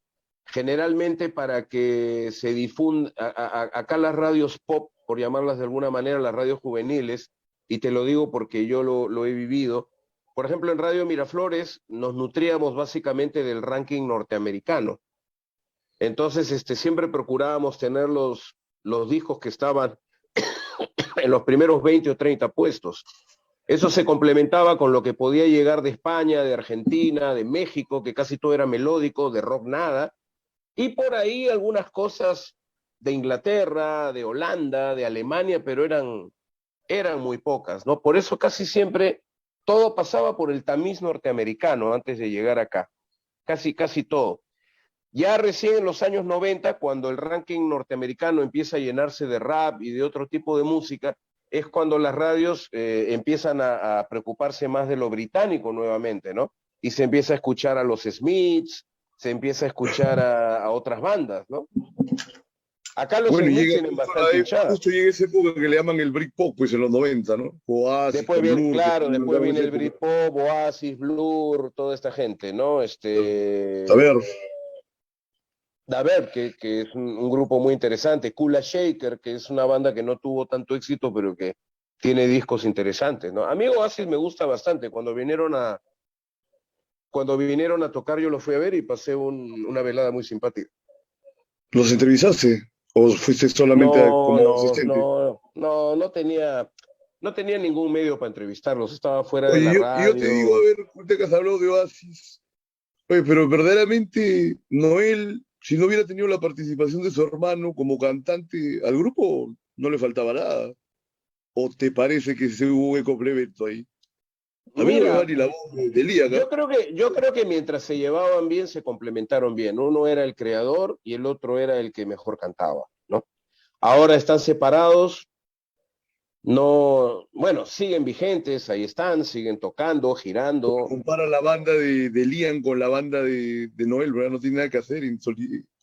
generalmente para que se difunda, acá las radios pop, por llamarlas de alguna manera, las radios juveniles, y te lo digo porque yo lo he vivido. Por ejemplo, en Radio Miraflores nos nutríamos básicamente del ranking norteamericano. Entonces, siempre procurábamos tener los discos que estaban en los primeros 20 o 30 puestos. Eso se complementaba con lo que podía llegar de España, de Argentina, de México, que casi todo era melódico, de rock nada, y por ahí algunas cosas de Inglaterra, de Holanda, de Alemania, pero eran muy pocas, ¿no? Por eso casi siempre todo pasaba por el tamiz norteamericano antes de llegar acá, casi todo. Ya recién en los años 90, cuando el ranking norteamericano empieza a llenarse de rap y de otro tipo de música, es cuando las radios empiezan a preocuparse más de lo británico nuevamente, ¿no? Y se empieza a escuchar a los Smiths, se empieza a escuchar a otras bandas, ¿no? Acá los Bueno, y Smiths llega tienen bastante hinchada. justo llega esa época que le llaman el Britpop, pues en los 90, ¿no? Oasis Después con viene, Blur, que claro, también después marcaron viene esa el época. Britpop, Oasis, Blur, toda esta gente, ¿no? A ver, Daver, que es un grupo muy interesante, Kula Shaker, que es una banda que no tuvo tanto éxito, pero que tiene discos interesantes, ¿no? A mí Oasis me gusta bastante. Cuando vinieron a tocar, yo lo fui a ver y pasé una velada muy simpática. ¿los entrevistaste? ¿O fuiste solamente No, como no, asistente? no, no, no tenía ningún medio para entrevistarlos, estaba fuera de Oye, la yo te digo, a radio. ver, ahorita que has hablado de Oasis, oye, pero verdaderamente Noel, si no hubiera tenido la participación de su hermano como cantante al grupo, no le faltaba nada. ¿O te parece que se hubo un complemento ahí? A mí no me va Mira, ni la voz de Lía acá. yo creo que mientras se llevaban bien, se complementaron bien. Uno era el creador y el otro era el que mejor cantaba, ¿no? Ahora están separados, no, bueno, siguen vigentes, ahí están, siguen tocando, girando. Compara la banda de Liam con la banda de Noel, ¿verdad? No tiene nada que hacer.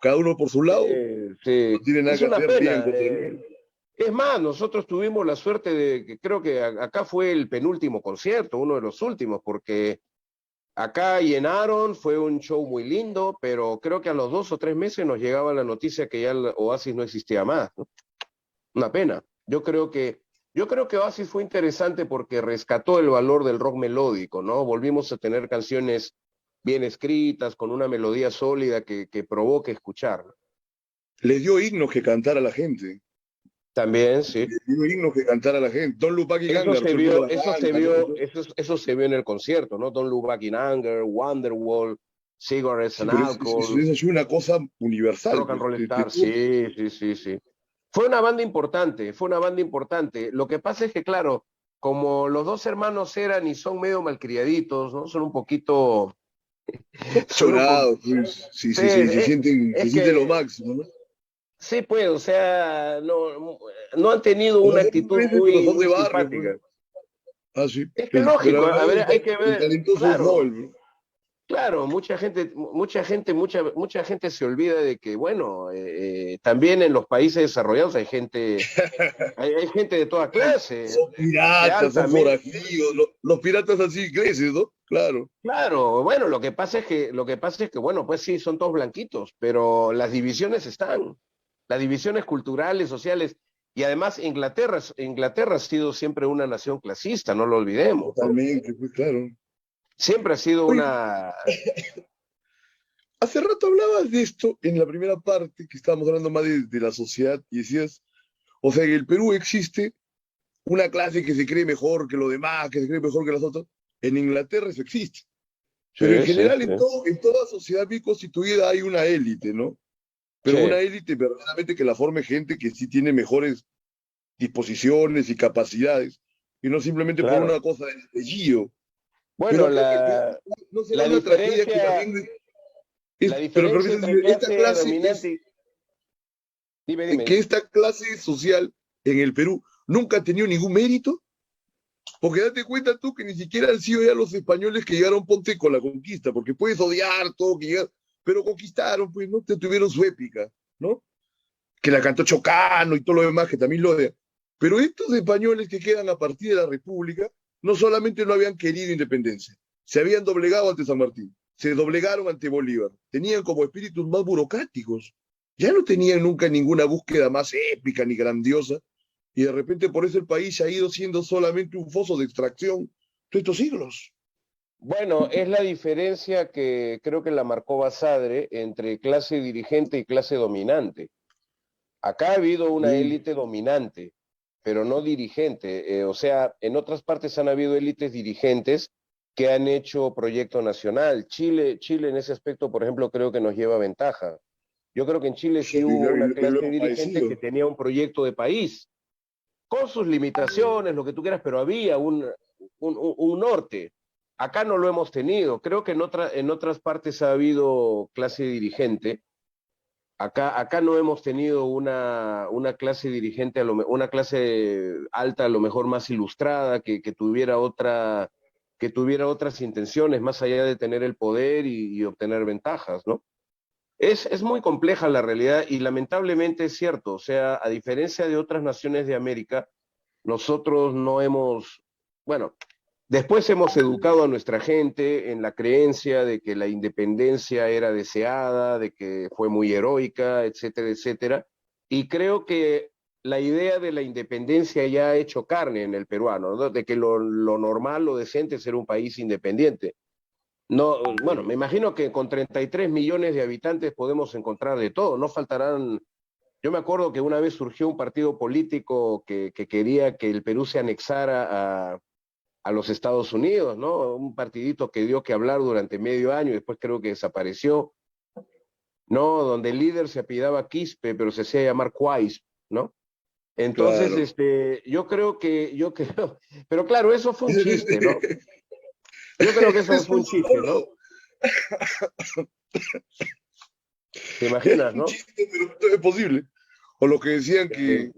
Cada uno por su lado, no Sí, tiene nada es que una hacer Liam pena. contra Noel. Es más, nosotros tuvimos la suerte de que creo que acá fue el penúltimo concierto, uno de los últimos, porque acá llenaron, fue un show muy lindo, pero creo que a los 2 o 3 meses nos llegaba la noticia que ya el Oasis no existía más, ¿no? Una pena. Yo creo que Oasis fue interesante porque rescató el valor del rock melódico, ¿no? Volvimos a tener canciones bien escritas, con una melodía sólida que provoque escuchar, ¿no? Les dio himnos que cantar a la gente. También, sí. Les dio himnos que cantar a la gente. Don't Look Back in Eso Anger, se todo el mundo vio, la eso se canta, ¿no? vio, eso se vio en el concierto, ¿no? Don't Look Back in Anger, Wonderwall, Cigarettes Sí, and pero Alcohol, eso es una cosa universal, Rock and pues. Roll Star, sí, sí, sí, sí. Fue una banda importante, fue una banda importante. Lo que pasa es que, claro, como los dos hermanos eran y son medio malcriaditos, ¿no? Son un poquito, Son son un poco, chorados, pues. Sí, sí, sí, sí, se es siente lo que, máximo, ¿no? sí, pues, o sea, no han tenido O una sea, son actitud ingleses, pero muy, son muy de barrio, pues. simpática. Ah, sí. Es que lógico, Pero a ver, hay que el ver, talentoso es claro. Noel, bro. Claro, mucha gente se olvida de que, bueno, también en los países desarrollados hay gente de toda clase, Son de piratas, son alta, media. forajidos. Los piratas así ingleses, ¿no? Claro. Claro, bueno, lo que pasa es que, bueno, pues sí, son todos blanquitos, pero las divisiones están, las divisiones culturales, sociales, y además Inglaterra ha sido siempre una nación clasista, no lo olvidemos, ¿no? Totalmente, pues claro. Siempre ha sido Oye, una. hace rato hablabas de esto en la primera parte, que estábamos hablando más de la sociedad, y decías, o sea, en el Perú existe una clase que se cree mejor que lo demás, que se cree mejor que las otras. En Inglaterra eso existe. Pero en Sí, sí, general sí. en toda sociedad bien constituida hay una élite, ¿no? Pero una Sí, élite verdaderamente que la forme gente que sí tiene mejores disposiciones y capacidades, y no simplemente por claro. una cosa del apellido. Pero Bueno, acá en el Perú no será la una tragedia que diferencia, también la pero diferencia permítame entre decir, esta clase clase dominante es dime, dime, que dime. esta clase social en el Perú nunca ha tenido ningún mérito, porque date cuenta tú que ni siquiera han sido ya los españoles que llegaron ponte con la conquista, porque puedes odiar todo que llegaron, pero conquistaron, pues no te tuvieron su épica, ¿no? Que la cantó Chocano y todo lo demás, que también lo odian. Pero estos españoles que quedan a partir de la República, no solamente no habían querido independencia, se habían doblegado ante San Martín, se doblegaron ante Bolívar, tenían como espíritus más burocráticos, ya no tenían nunca ninguna búsqueda más épica ni grandiosa, y de repente por eso el país ha ido siendo solamente un foso de extracción todos estos siglos. Bueno, es la diferencia que creo que la marcó Basadre entre clase dirigente y clase dominante. Acá ha habido una Sí, élite dominante, pero no dirigente. O sea, en otras partes han habido élites dirigentes que han hecho proyecto nacional. Chile en ese aspecto, por ejemplo, creo que nos lleva ventaja. Yo creo que en Chile sí, sí hubo una y lo clase hemos dirigente que padecido. tenía un proyecto de país. con sus limitaciones, lo que tú quieras, pero había un norte. Acá no lo hemos tenido. Creo que en otras partes ha habido clase dirigente. Acá no hemos tenido una clase dirigente, una clase alta, a lo mejor más ilustrada, que tuviera otras intenciones, más allá de tener el poder y obtener ventajas, ¿no? Es muy compleja la realidad y lamentablemente es cierto. O sea, a diferencia de otras naciones de América, nosotros no hemos, bueno, después hemos educado a nuestra gente en la creencia de que la independencia era deseada, de que fue muy heroica, etcétera, etcétera. Y creo que la idea de la independencia ya ha hecho carne en el peruano, ¿no? De que lo normal, lo decente es ser un país independiente. No, bueno, me imagino que con 33 millones de habitantes podemos encontrar de todo, no faltarán. Yo me acuerdo que una vez surgió un partido político que quería que el Perú se anexara a los Estados Unidos, ¿no? Un partidito que dio que hablar durante medio año y después creo que desapareció, ¿no? Donde el líder se apellidaba Quispe, pero se hacía llamar Quais, ¿no? Entonces, Claro. yo creo, pero claro, eso fue un chiste, ¿no? Yo creo que eso Es fue un un chiste, ¿no? solo. ¿Te Es imaginas, un no? chiste, pero no es posible. O lo que decían que,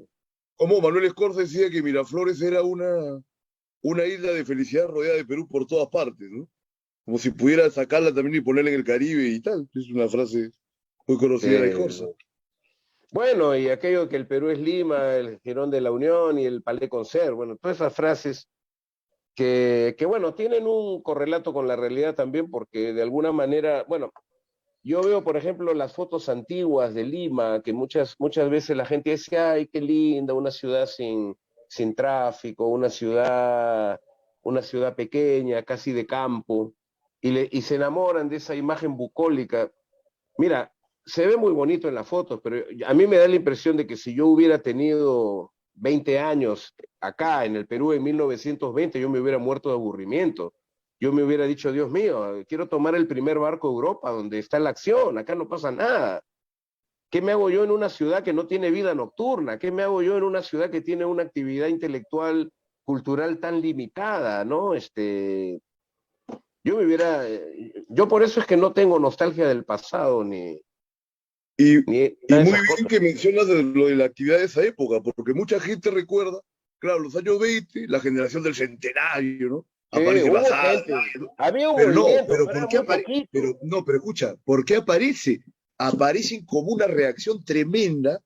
como Manuel Escorza decía que Miraflores era una isla de felicidad rodeada de Perú por todas partes, ¿no? Como si pudiera sacarla también y ponerla en el Caribe y tal. Es una frase muy conocida de Escorza. Bueno, y aquello que el Perú es Lima, el Girón de la Unión y el Palais Concert, bueno, todas esas frases bueno, tienen un correlato con la realidad también, porque de alguna manera, bueno, yo veo, por ejemplo, las fotos antiguas de Lima, que muchas veces la gente dice, ay, qué linda, una ciudad sin tráfico, una ciudad pequeña, casi de campo, y se enamoran de esa imagen bucólica. Mira, se ve muy bonito en las fotos, pero a mí me da la impresión de que si yo hubiera tenido 20 años acá en el Perú en 1920, yo me hubiera muerto de aburrimiento. Yo me hubiera dicho, Dios mío, quiero tomar el primer barco de Europa donde está la acción, acá no pasa nada. ¿Qué me hago yo en una ciudad que no tiene vida nocturna? ¿Qué me hago yo en una ciudad que tiene una actividad intelectual, cultural tan limitada, ¿no? Yo por eso es que no tengo nostalgia del pasado Y, ni y nada de muy esas bien cosas. que mencionas lo de la actividad de esa época, porque mucha gente recuerda, claro, los años 20, la generación del centenario, ¿no? Sí, Aparece hubo basada, gente, ¿no? había un Pero no, movimiento, pero pero ¿por era qué muy aparece? poquito. Pero no, pero escucha, ¿por qué aparece? Aparecen como una reacción tremenda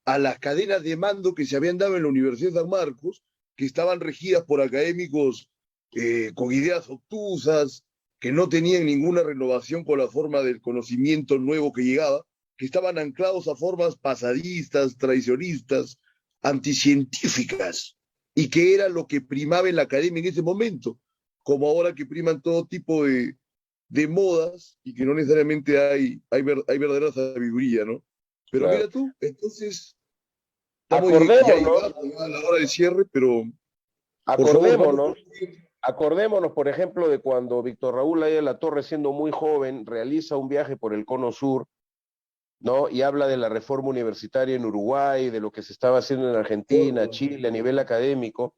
a las cadenas de mando que se habían dado en la Universidad de San Marcos, que estaban regidas por académicos con ideas obtusas, que no tenían ninguna renovación con la forma del conocimiento nuevo que llegaba, que estaban anclados a formas pasadistas, traicionistas, anticientíficas, y que era lo que primaba en la academia en ese momento, como ahora que priman todo tipo de modas y que no necesariamente hay verdadera sabiduría, ¿no? Pero Claro. mira tú, entonces estamos ya Acordémonos, llegando a la hora de cierre, pero por favor, vamos acordémonos, concluyendo. acordémonos, por ejemplo, de cuando Víctor Raúl Aya La Torre, siendo muy joven, realiza un viaje por el Cono Sur, ¿no? Y habla de la reforma universitaria en Uruguay, de lo que se estaba haciendo en Argentina, Chile, a nivel académico.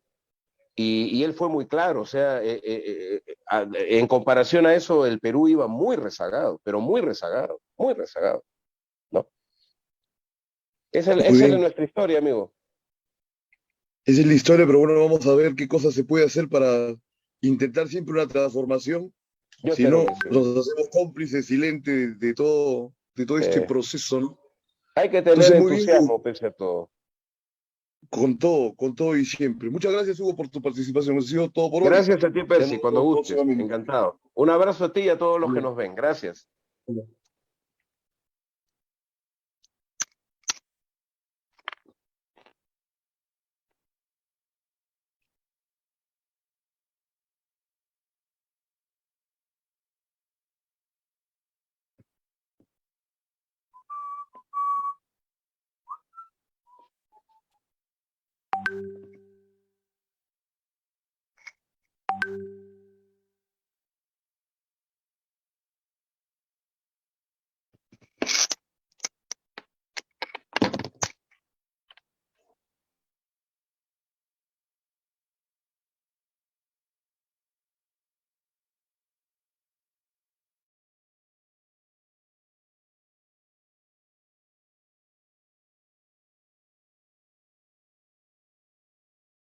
Y él fue muy claro, o sea, en comparación a eso, el Perú iba muy rezagado, pero muy rezagado, ¿no? Muy Esa es bien, nuestra historia, amigo. esa es la historia, pero bueno, vamos a ver qué cosas se puede hacer para intentar siempre una transformación. Yo Si espero no, que sí. nos hacemos cómplices silentes de todo este Eh, proceso, ¿no? Hay que tener Entonces, muy bien, Hugo, entusiasmo, pese a todo. con todo y siempre. Muchas gracias, Hugo, por tu participación. Ha sido todo por hoy. Gracias a ti, Ya Percy, nos cuando vemos gustes. próximamente. Encantado. Un abrazo a ti y a todos los que Bueno. nos ven. Gracias.